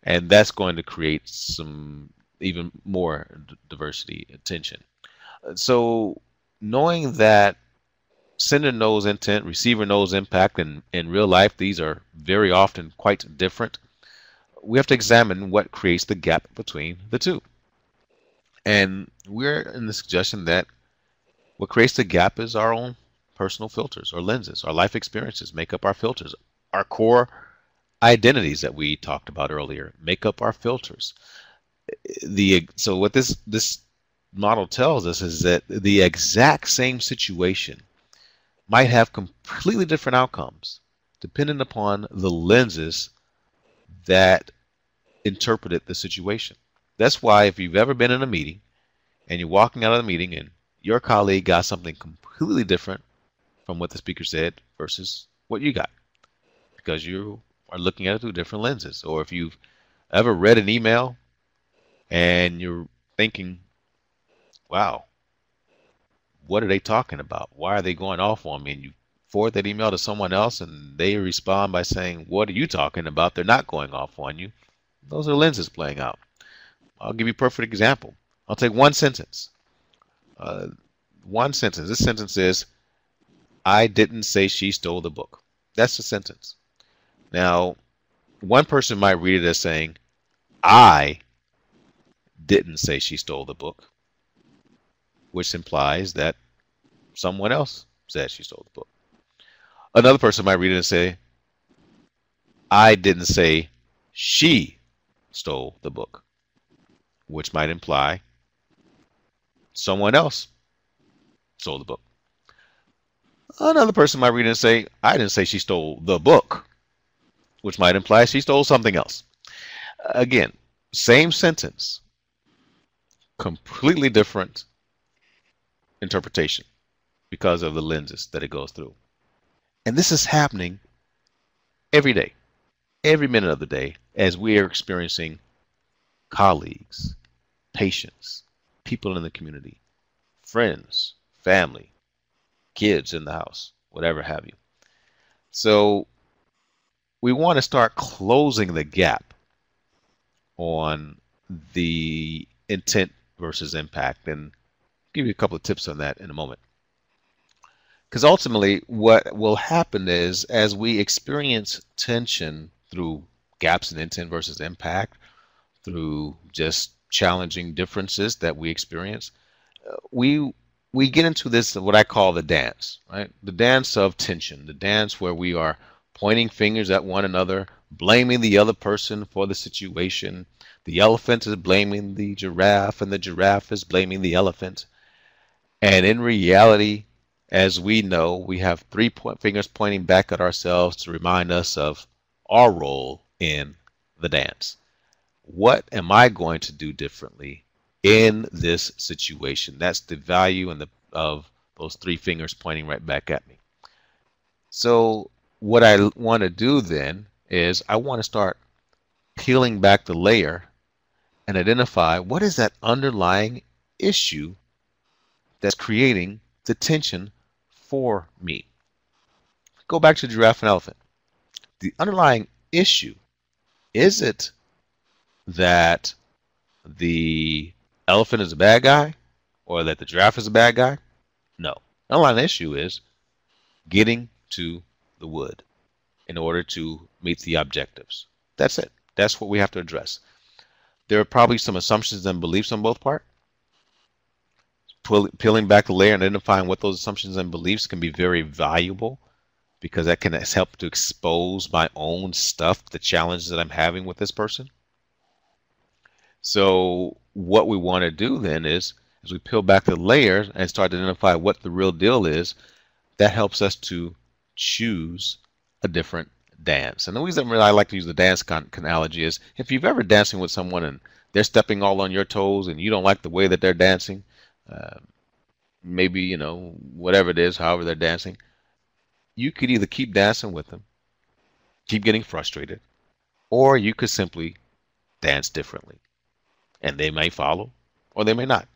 Speaker 2: And that's going to create some even more diversity and tension. So knowing that sender knows intent, receiver knows impact, and in real life these are very often quite different, we have to examine what creates the gap between the two. And we're in the suggestion that what creates the gap is our own personal filters or lenses. Our life experiences make up our filters. Our core identities that we talked about earlier make up our filters. So what this model tells us is that the exact same situation might have completely different outcomes depending upon the lenses that interpreted the situation. That's why if you've ever been in a meeting and you're walking out of the meeting and your colleague got something completely different from what the speaker said versus what you got, because you are looking at it through different lenses. Or if you've ever read an email and you're thinking, wow, what are they talking about? Why are they going off on me? And you forward that email to someone else and they respond by saying, what are you talking about? They're not going off on you. Those are lenses playing out. I'll give you a perfect example. I'll take one sentence. This sentence is, I didn't say she stole the book. That's the sentence. Now, one person might read it as saying, I didn't say she stole the book, which implies that someone else said she stole the book. Another person might read it and say, I didn't say she stole the book, which might imply someone else stole the book. Another person might read it and say, I didn't say she stole the book, which might imply she stole something else. Again, same sentence, completely different interpretation because of the lenses that it goes through. And this is happening every day, every minute of the day, as we are experiencing colleagues, patients, people in the community, friends, family, kids in the house, whatever have you. So we want to start closing the gap on the intent versus impact, and I'll give you a couple of tips on that in a moment. Because ultimately what will happen is, as we experience tension through gaps in intent versus impact, through just challenging differences that we experience, we get into this, what I call the dance, right? The dance of tension, the dance where we are pointing fingers at one another, blaming the other person for the situation. The elephant is blaming the giraffe, and the giraffe is blaming the elephant. And in reality, as we know, we have three fingers pointing back at ourselves to remind us of our role in the dance. What am I going to do differently in this situation? That's the value of those three fingers pointing right back at me. So what I want to do then is I want to start peeling back the layer and identify what is that underlying issue that's creating the tension for me. Go back to giraffe and elephant. The underlying issue, is it that the elephant is a bad guy or that the giraffe is a bad guy? No. The underlying issue is getting to the wood in order to meet the objectives. That's it. That's what we have to address. There are probably some assumptions and beliefs on both parts. Peeling back the layer and identifying what those assumptions and beliefs can be very valuable, because that can help to expose my own stuff, the challenges that I'm having with this person. So what we want to do then is, as we peel back the layers and start to identify what the real deal is, that helps us to choose a different dance. And the reason I like to use the dance analogy is, if you've ever dancing with someone and they're stepping all on your toes and you don't like the way that they're dancing, maybe, whatever it is, however they're dancing, you could either keep dancing with them, keep getting frustrated, or you could simply dance differently. And they may follow or they may not.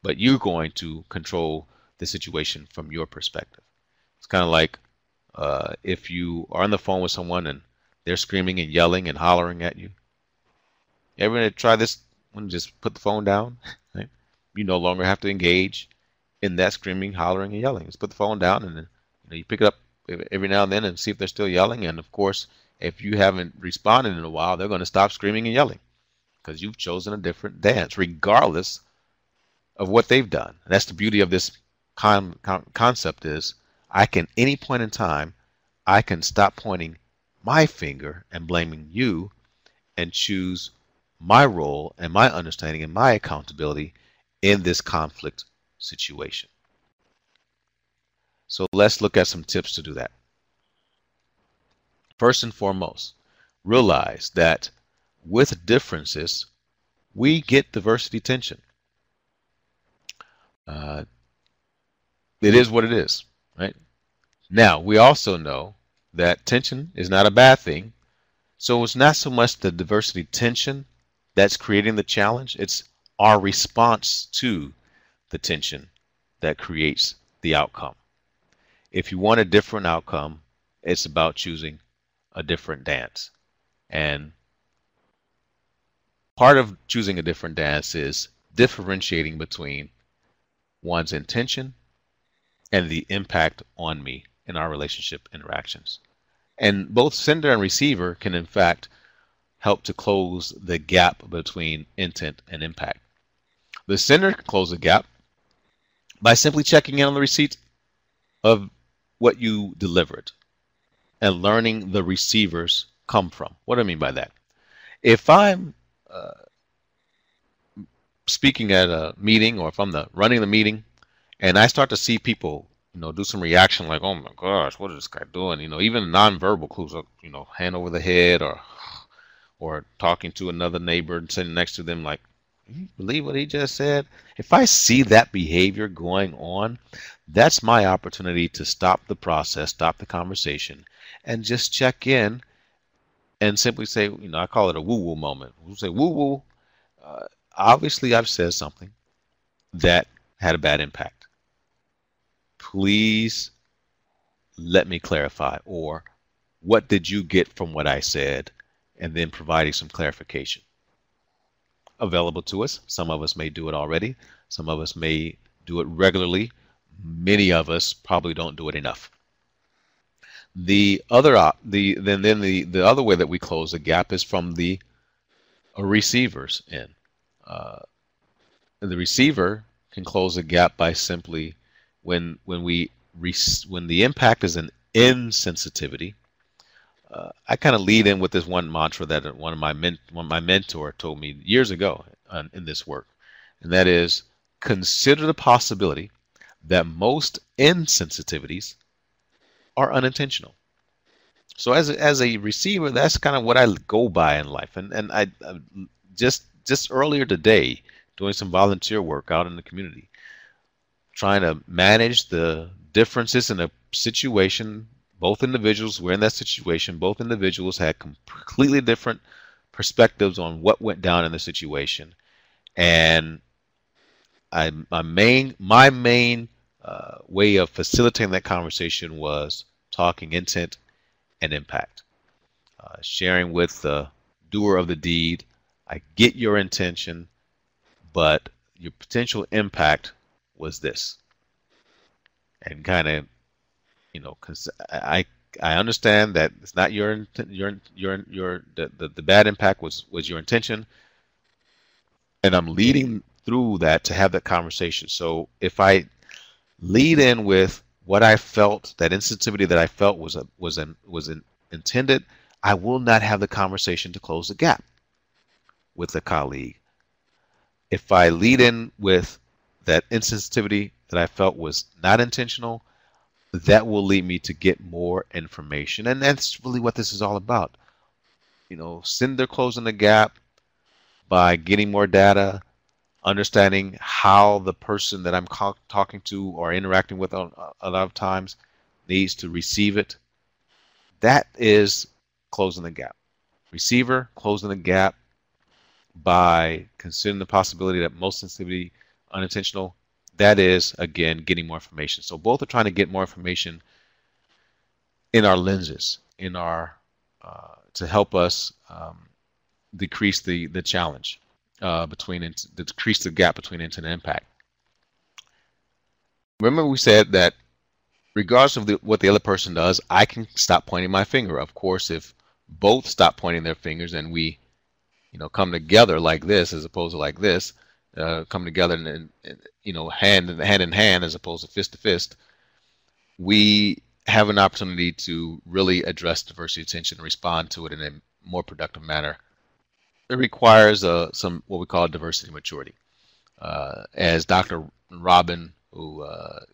Speaker 2: But you're going to control the situation from your perspective. It's kind of like if you are on the phone with someone and they're screaming and yelling and hollering at you. Ever gonna try this one? Just put the phone down. Right? You no longer have to engage in that screaming, hollering, and yelling. Just put the phone down, and then you pick it up every now and then and see if they're still yelling. And of course, if you haven't responded in a while, they're going to stop screaming and yelling because you've chosen a different dance, regardless of what they've done. And that's the beauty of this concept is I can, any point in time, I can stop pointing my finger and blaming you and choose my role and my understanding and my accountability in this conflict situation. So let's look at some tips to do that. First and foremost, realize that with differences, we get diversity tension. It is what it is, right? Now, we also know that tension is not a bad thing. So it's not so much the diversity tension that's creating the challenge. It's our response to the tension that creates the outcome. If you want a different outcome, it's about choosing a different dance. And part of choosing a different dance is differentiating between one's intention and the impact on me in our relationship interactions. And both sender and receiver can, in fact, help to close the gap between intent and impact. The sender can close the gap by simply checking in on the receipt of what you delivered and learning the receiver's come from. What do I mean by that? If I'm speaking at a meeting, or if I'm running the meeting, and I start to see people, do some reaction like, "Oh my gosh, what is this guy doing?" Even nonverbal clues, hand over the head, or talking to another neighbor and sitting next to them like, "You believe what he just said?" If I see that behavior going on, that's my opportunity to stop the process, stop the conversation, and just check in and simply say, I call it a woo-woo moment. We'll say, woo-woo, obviously I've said something that had a bad impact. Please let me clarify, or what did you get from what I said? And then providing some clarification. Available to us. Some of us may do it already. Some of us may do it regularly. Many of us probably don't do it enough. The other the other way that we close the gap is from the receiver's end. The receiver can close the gap by simply when the impact is an insensitivity. I kind of lead in with this one mantra that my mentor told me years ago in this work, and that is, consider the possibility that most insensitivities are unintentional. So as a receiver, that's kind of what I go by in life. And I just earlier today, doing some volunteer work out in the community, trying to manage the differences in a situation. Both individuals were in that situation. Both individuals had completely different perspectives on what went down in the situation. And my main way of facilitating that conversation was talking intent and impact. Sharing with the doer of the deed, I get your intention, but your potential impact was this. And kind of, because I understand that it's not the bad impact was your intention, and I'm leading through that to have that conversation. So if I lead in with what I felt, that insensitivity that I felt was intended, I will not have the conversation to close the gap with a colleague. If I lead in with that insensitivity that I felt was not intentional, that will lead me to get more information. And that's really what this is all about. Sender closing the gap by getting more data, understanding how the person that I'm talking to or interacting with a lot of times needs to receive it. That is closing the gap. Receiver closing the gap by considering the possibility that most sensitivity unintentional. That is, again, getting more information. So both are trying to get more information in our lenses, in our to help us decrease the challenge decrease the gap between intent and impact. Remember, we said that regardless of what the other person does, I can stop pointing my finger. Of course, if both stop pointing their fingers and we, come together like this as opposed to like this, come together and hand in hand as opposed to fist, we have an opportunity to really address diversity attention and respond to it in a more productive manner. It requires some what we call diversity maturity. As Dr. Robin, who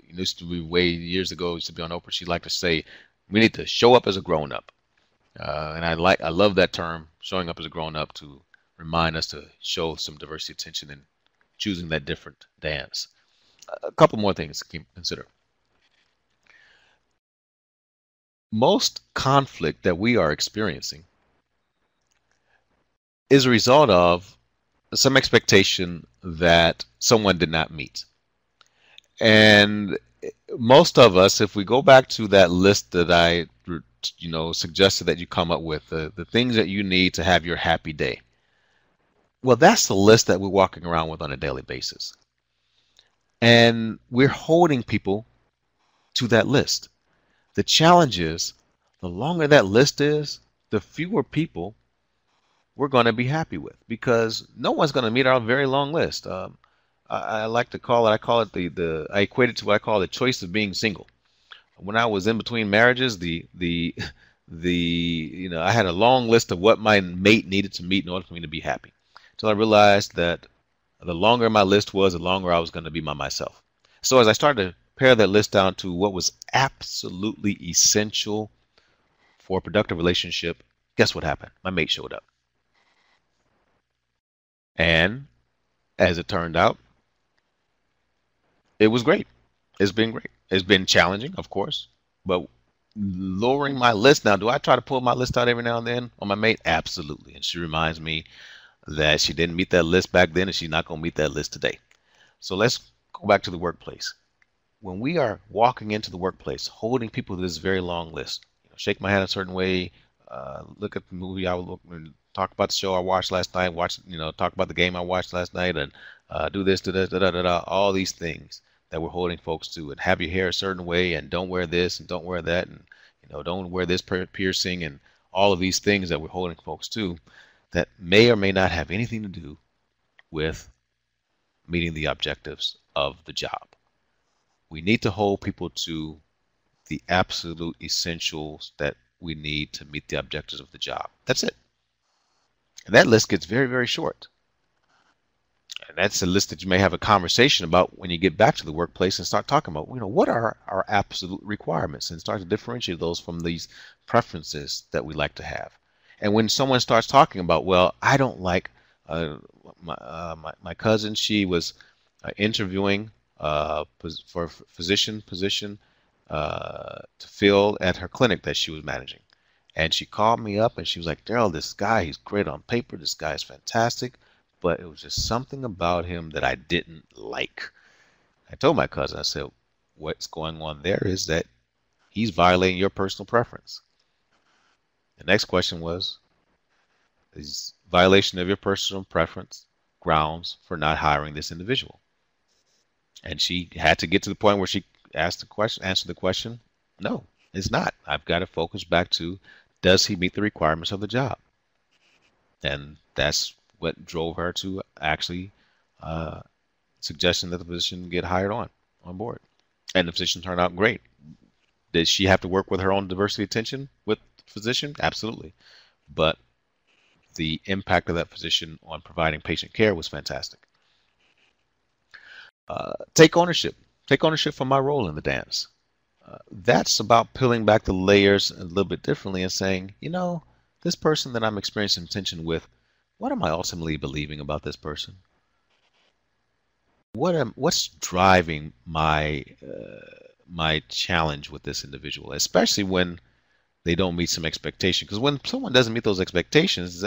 Speaker 2: used to be way years ago, used to be on Oprah, she liked to say, we need to show up as a grown-up. And I love that term, showing up as a grown-up, to remind us to show some diversity attention in choosing that different dance. A couple more things to consider. Most conflict that we are experiencing is a result of some expectation that someone did not meet. And most of us, if we go back to that list that I suggested that you come up with, the things that you need to have your happy day, well, that's the list that we're walking around with on a daily basis. And we're holding people to that list. The challenge is, the longer that list is, the fewer people we're going to be happy with, because no one's going to meet our very long list. I like to call it, I equate it to what I call the choice of being single. When I was in between marriages, I had a long list of what my mate needed to meet in order for me to be happy. Until I realized that the longer my list was, the longer I was going to be by myself. So as I started to pare that list down to what was absolutely essential for a productive relationship, guess what happened? My mate showed up. And as it turned out, it was great. It's been great. It's been challenging, of course, but lowering my list now, do I try to pull my list out every now and then on my mate? Absolutely. And she reminds me that she didn't meet that list back then and she's not going to meet that list today. So let's go back to the workplace. When we are walking into the workplace, holding people to this very long list, shake my hand a certain way, look at the movie I would look, talk about the show I watched last night, talk about the game I watched last night, and do this, all these things that we're holding folks to, and have your hair a certain way, and don't wear this and don't wear that, and don't wear this piercing, and all of these things that we're holding folks to that may or may not have anything to do with meeting the objectives of the job. We need to hold people to the absolute essentials that we need to meet the objectives of the job. That's it. And that list gets very, very short. And that's a list that you may have a conversation about when you get back to the workplace and start talking about, what are our absolute requirements, and start to differentiate those from these preferences that we like to have. And when someone starts talking about, well, I don't like my cousin, she was interviewing for a physician position to fill at her clinic that she was managing. And she called me up and she was like, Daryl, this guy, he's great on paper. This guy is fantastic. But it was just something about him that I didn't like. I told my cousin, I said, what's going on there is that he's violating your personal preference. The next question was, is violation of your personal preference grounds for not hiring this individual? And she had to get to the point where she answered the question, no, it's not. I've got to focus back to, does he meet the requirements of the job? And that's what drove her to actually suggesting that the position get hired on board. And the position turned out great. Did she have to work with her own diversity attention with the physician? Absolutely. But the impact of that physician on providing patient care was fantastic. Take ownership. Take ownership for my role in the dance. That's about peeling back the layers a little bit differently and saying, this person that I'm experiencing tension with, what am I ultimately believing about this person? what's driving my my challenge with this individual, especially when they don't meet some expectation. Because when someone doesn't meet those expectations,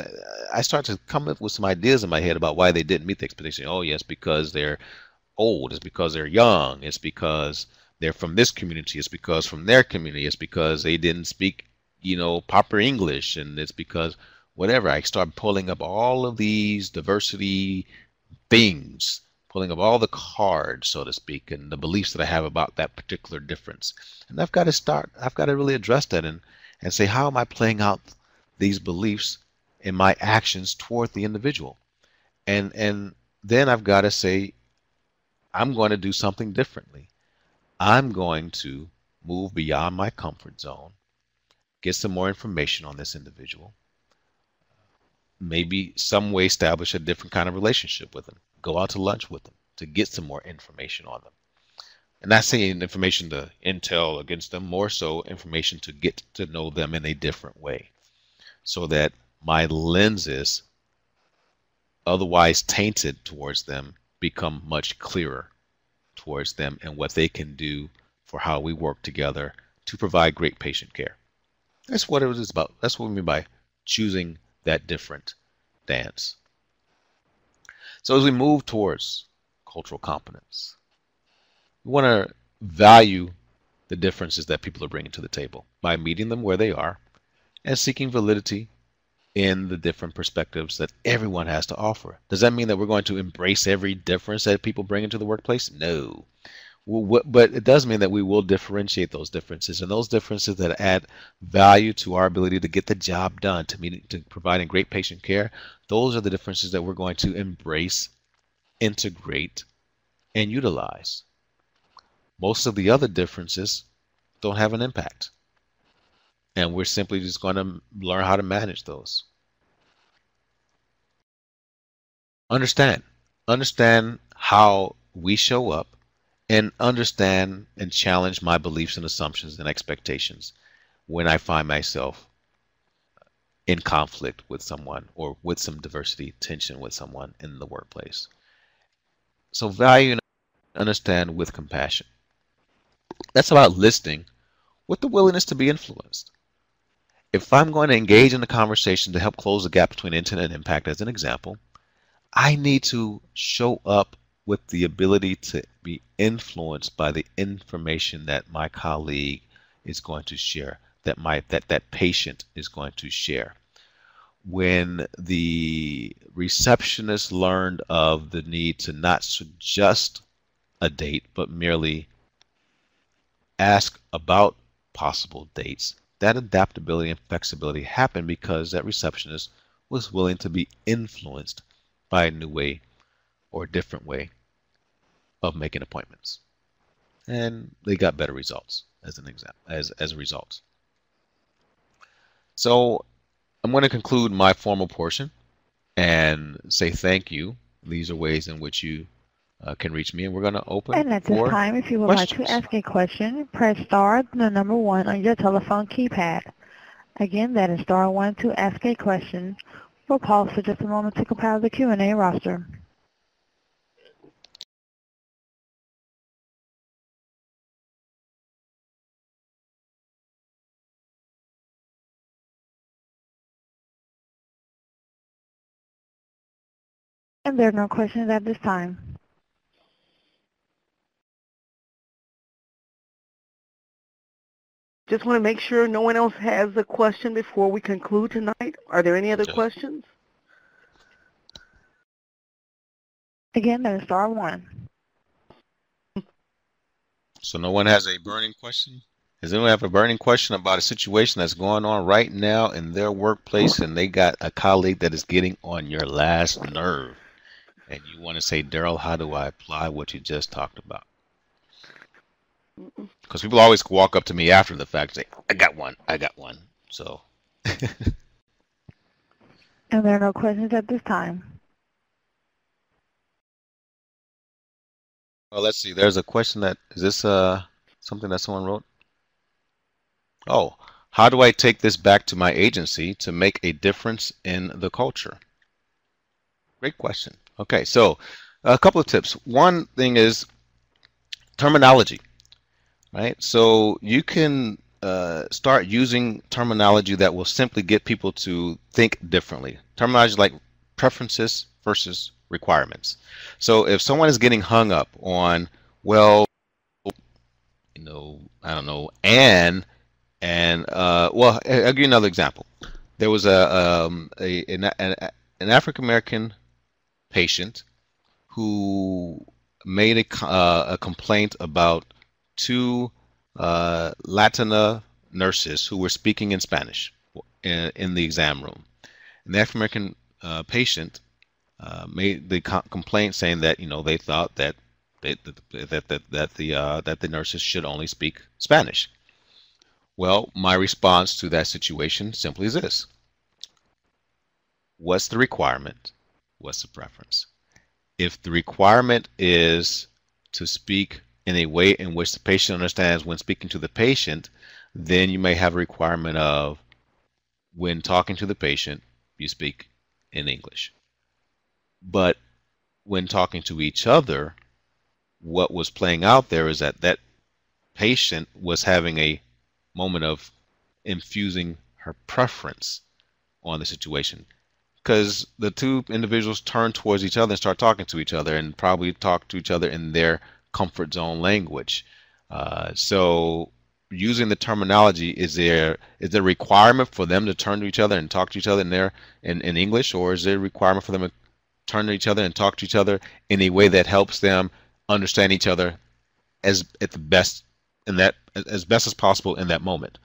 Speaker 2: I start to come up with some ideas in my head about why they didn't meet the expectation. Oh, yes, because they're old. It's because they're young. It's because they're from this community. It's because from their community. It's because they didn't speak, proper English. And it's because whatever. I start pulling up all of these diversity things, pulling up all the cards, so to speak, and the beliefs that I have about that particular difference. And I've got to really address that and say, how am I playing out these beliefs in my actions toward the individual? And then I've got to say, I'm going to do something differently. I'm going to move beyond my comfort zone, get some more information on this individual, maybe some way establish a different kind of relationship with them, go out to lunch with them to get some more information on them. And not saying information to intel against them, more so information to get to know them in a different way, so that my lenses, otherwise tainted towards them, become much clearer towards them and what they can do for how we work together to provide great patient care. That's what it was about. That's what we mean by choosing that different dance. So as we move towards cultural competence, we want to value the differences that people are bringing to the table by meeting them where they are and seeking validity in the different perspectives that everyone has to offer. Does that mean that we're going to embrace every difference that people bring into the workplace? No. But it does mean that we will differentiate those differences, and those differences that add value to our ability to get the job done, to providing great patient care. Those are the differences that we're going to embrace, integrate, and utilize. Most of the other differences don't have an impact, and we're simply just going to learn how to manage those. Understand how we show up, and understand and challenge my beliefs and assumptions and expectations when I find myself in conflict with someone or with some diversity tension with someone in the workplace. So value and understand with compassion. That's about listening with the willingness to be influenced. If I'm going to engage in a conversation to help close the gap between intent and impact, as an example, I need to show up with the ability to be influenced by the information that my colleague is going to share, that patient is going to share. When the receptionist learned of the need to not suggest a date, but merely ask about possible dates, that adaptability and flexibility happened because that receptionist was willing to be influenced by a new way or a different way of making appointments. And they got better results as an example, as a result. So I'm going to conclude my formal portion and say thank you. These are ways in which you can reach me, and we're going to open
Speaker 9: And at this
Speaker 2: for
Speaker 9: time, if you would like
Speaker 2: questions.
Speaker 9: to ask a question, press star, then the number 1 on your telephone keypad. Again, that is star 1 to ask a question. We'll pause for just a moment to compile the Q&A roster. And there are no questions at this time.
Speaker 1: Just want to make sure no one else has a question before we conclude tonight. Are there any other
Speaker 2: Sure.
Speaker 1: questions?
Speaker 9: Again, that is star 1.
Speaker 2: So no one has a burning question? Does anyone have a burning question about a situation that's going on right now in their workplace, and they got a colleague that is getting on your last nerve, and you want to say, Daryl, how do I apply what you just talked about? Because people always walk up to me after the fact and say, I got one. So.
Speaker 9: And there are no questions at this time.
Speaker 2: Well, let's see. There's a question that, is this something that someone wrote? Oh, how do I take this back to my agency to make a difference in the culture? Great question. Okay, so A couple of tips. One thing is terminology, right? So you can start using terminology that will simply get people to think differently. Terminology like preferences versus requirements. So if someone is getting hung up on, well, I don't know, and well, I'll give you another example. There was an African American patient who made a complaint about two Latina nurses who were speaking in Spanish in the exam room. And the African American patient made the complaint saying that they thought that the nurses should only speak Spanish. Well, my response to that situation simply is this: what's the requirement? What's the preference? If the requirement is to speak in a way in which the patient understands when speaking to the patient, then you may have a requirement of, when talking to the patient, you speak in English. But when talking to each other, what was playing out there is that patient was having a moment of infusing her preference on the situation, because the two individuals turn towards each other and start talking to each other, and probably talk to each other in their comfort zone language. So using the terminology, is there a requirement for them to turn to each other and talk to each other in English, or is there a requirement for them to turn to each other and talk to each other in a way that helps them understand each other as best as possible in that moment?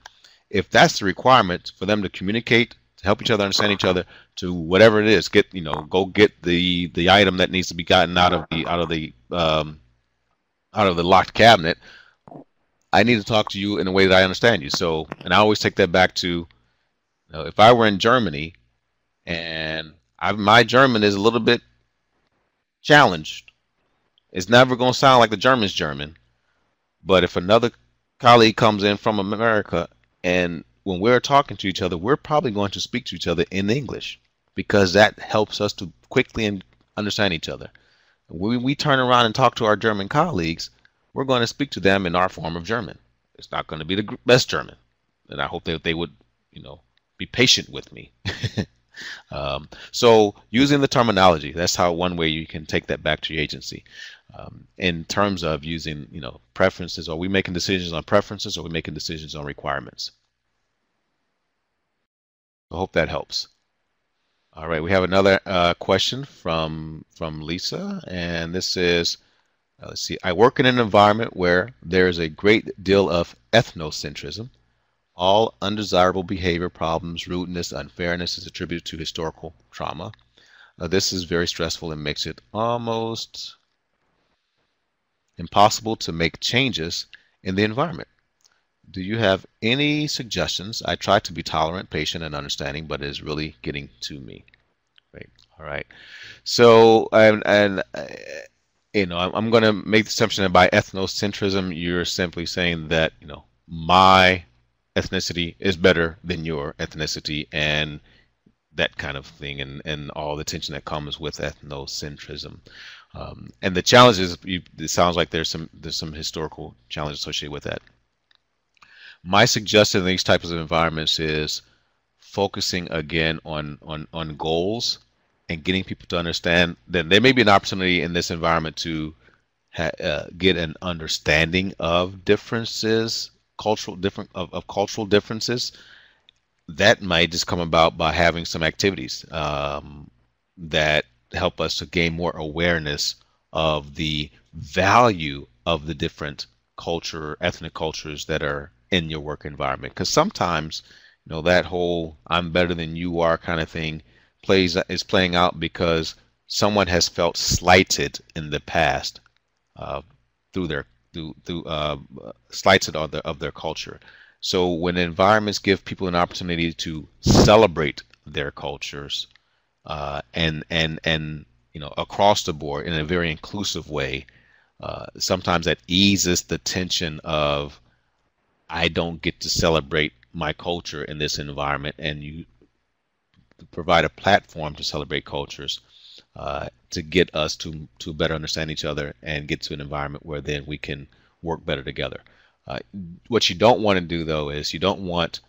Speaker 2: If that's the requirement for them to communicate, to help each other understand each other, to whatever it is, go get the item that needs to be gotten out of the locked cabinet, I need to talk to you in a way that I understand you. So, and I always take that back to, if I were in Germany and my German is a little bit challenged, it's never going to sound like the German's German. But if another colleague comes in from America, and when we're talking to each other, we're probably going to speak to each other in English, because that helps us to quickly understand each other. When we turn around and talk to our German colleagues, we're going to speak to them in our form of German. It's not going to be the best German, and I hope that they would, be patient with me. So using the terminology, that's how one way you can take that back to your agency. In terms of using, preferences, are we making decisions on preferences, or are we making decisions on requirements? I hope that helps. All right, we have another question from Lisa, and this is, let's see, I work in an environment where there is a great deal of ethnocentrism. All undesirable behavior, problems, rudeness, unfairness is attributed to historical trauma. This is very stressful and makes it almost impossible to make changes in the environment. Do you have any suggestions? I try to be tolerant, patient, and understanding, but it is really getting to me. Great. All right. So, I'm going to make the assumption that by ethnocentrism, you're simply saying that, my ethnicity is better than your ethnicity, and that kind of thing, and all the tension that comes with ethnocentrism. And the challenge is, it sounds like there's some historical challenge associated with that. My suggestion in these types of environments is focusing again on goals and getting people to understand that there may be an opportunity in this environment to get an understanding of differences, cultural differences. That might just come about by having some activities that help us to gain more awareness of the value of the different ethnic cultures that are in your work environment. Because sometimes, that whole "I'm better than you are" kind of thing is playing out because someone has felt slighted in the past slighted of their culture. So when environments give people an opportunity to celebrate their cultures, and across the board in a very inclusive way, sometimes that eases the tension of, I don't get to celebrate my culture in this environment, and you provide a platform to celebrate cultures. to get us to better understand each other and get to an environment where then we can work better together. What you don't want to do, though, is you don't want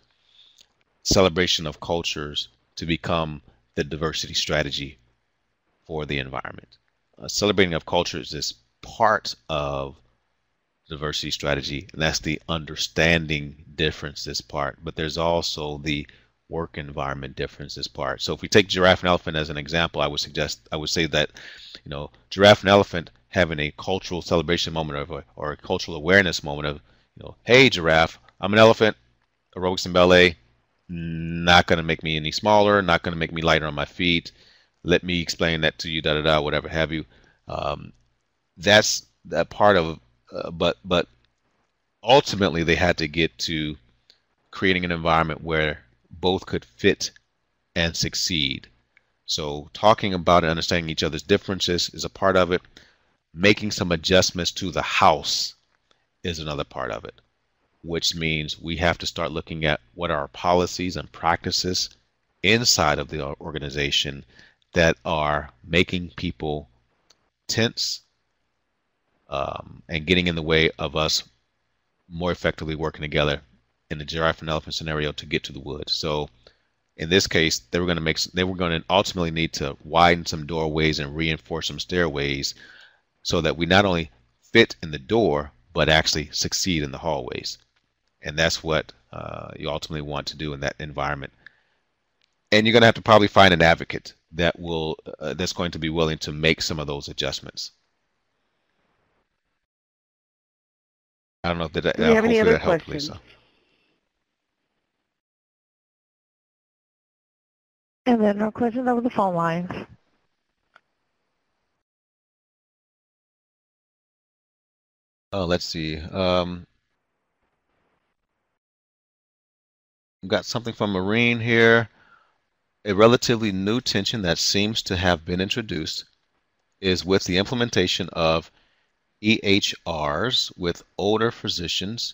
Speaker 2: celebration of cultures to become the diversity strategy for the environment. Celebrating of cultures is part of diversity strategy, and that's the understanding differences part, but there's also the work environment differences part. So if we take giraffe and elephant as an example, I would say that, you know, giraffe and elephant having a cultural celebration moment or a cultural awareness moment of, you know, hey giraffe, I'm an elephant, aerobics and ballet, not going to make me any smaller, not going to make me lighter on my feet. Let me explain that to you, da da da, whatever have you. That's that part of, but ultimately they had to get to creating an environment where both could fit and succeed. So talking about and understanding each other's differences is a part of it. Making some adjustments to the house is another part of it, which means we have to start looking at what are our policies and practices inside of the organization that are making people tense and getting in the way of us more effectively working together in the giraffe and elephant scenario to get to the woods. So in this case, they were going to ultimately need to widen some doorways and reinforce some stairways so that we not only fit in the door, but actually succeed in the hallways. And that's what you ultimately want to do in that environment. And you're going to have to probably find an advocate that will that's going to be willing to make some of those adjustments. I don't know if that.
Speaker 1: Do you have any other
Speaker 2: helped,
Speaker 1: questions?
Speaker 2: Lisa.
Speaker 9: And then no questions over the phone lines.
Speaker 2: Let's see. We've got something from Marine here. A relatively new tension that seems to have been introduced is with the implementation of EHRs with older physicians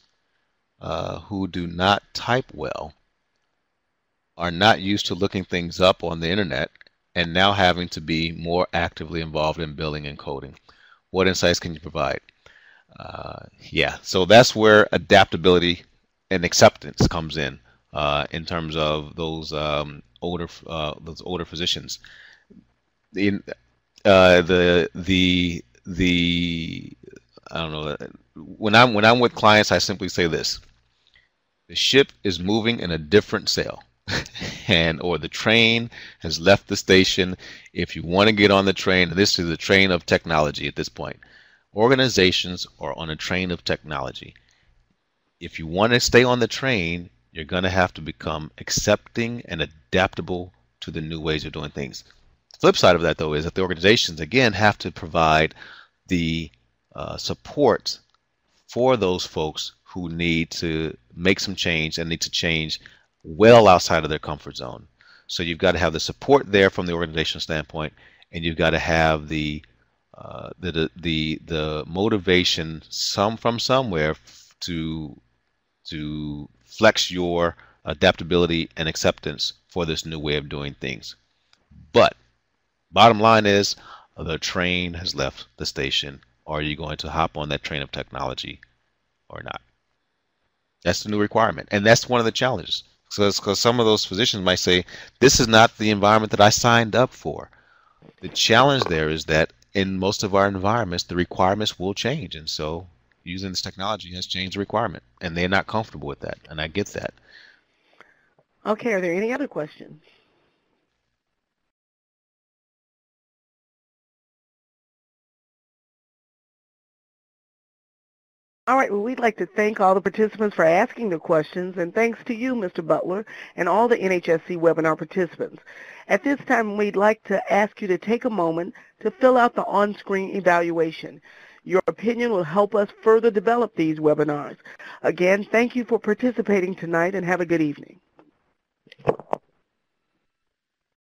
Speaker 2: who do not type well, are not used to looking things up on the internet, and now having to be more actively involved in billing and coding. What insights can you provide? Yeah, so that's where adaptability and acceptance comes in terms of those older physicians. I don't know. When I'm with clients, I simply say this: the ship is moving in a different sail, or the train has left the station. If you want to get on the train, this is the train of technology at this point. Organizations are on a train of technology. If you want to stay on the train, you're going to have to become accepting and adaptable to the new ways of doing things. The flip side of that, though, is that the organizations, again, have to provide the support for those folks who need to make some change and need to change well outside of their comfort zone. So you've got to have the support there from the organizational standpoint, and you've got to have the motivation from somewhere to flex your adaptability and acceptance for this new way of doing things. But bottom line is, the train has left the station. Are you going to hop on that train of technology or not? That's the new requirement, and that's one of the challenges. Because some of those physicians might say, this is not the environment that I signed up for. The challenge there is that in most of our environments, the requirements will change, and so using this technology has changed the requirement, and they're not comfortable with that, and I get that.
Speaker 1: Okay, are there any other questions? All right, well, we'd like to thank all the participants for asking the questions, and thanks to you, Mr. Butler, and all the NHSC webinar participants. At this time, we'd like to ask you to take a moment to fill out the on-screen evaluation. Your opinion will help us further develop these webinars. Again, thank you for participating tonight, and have a good evening.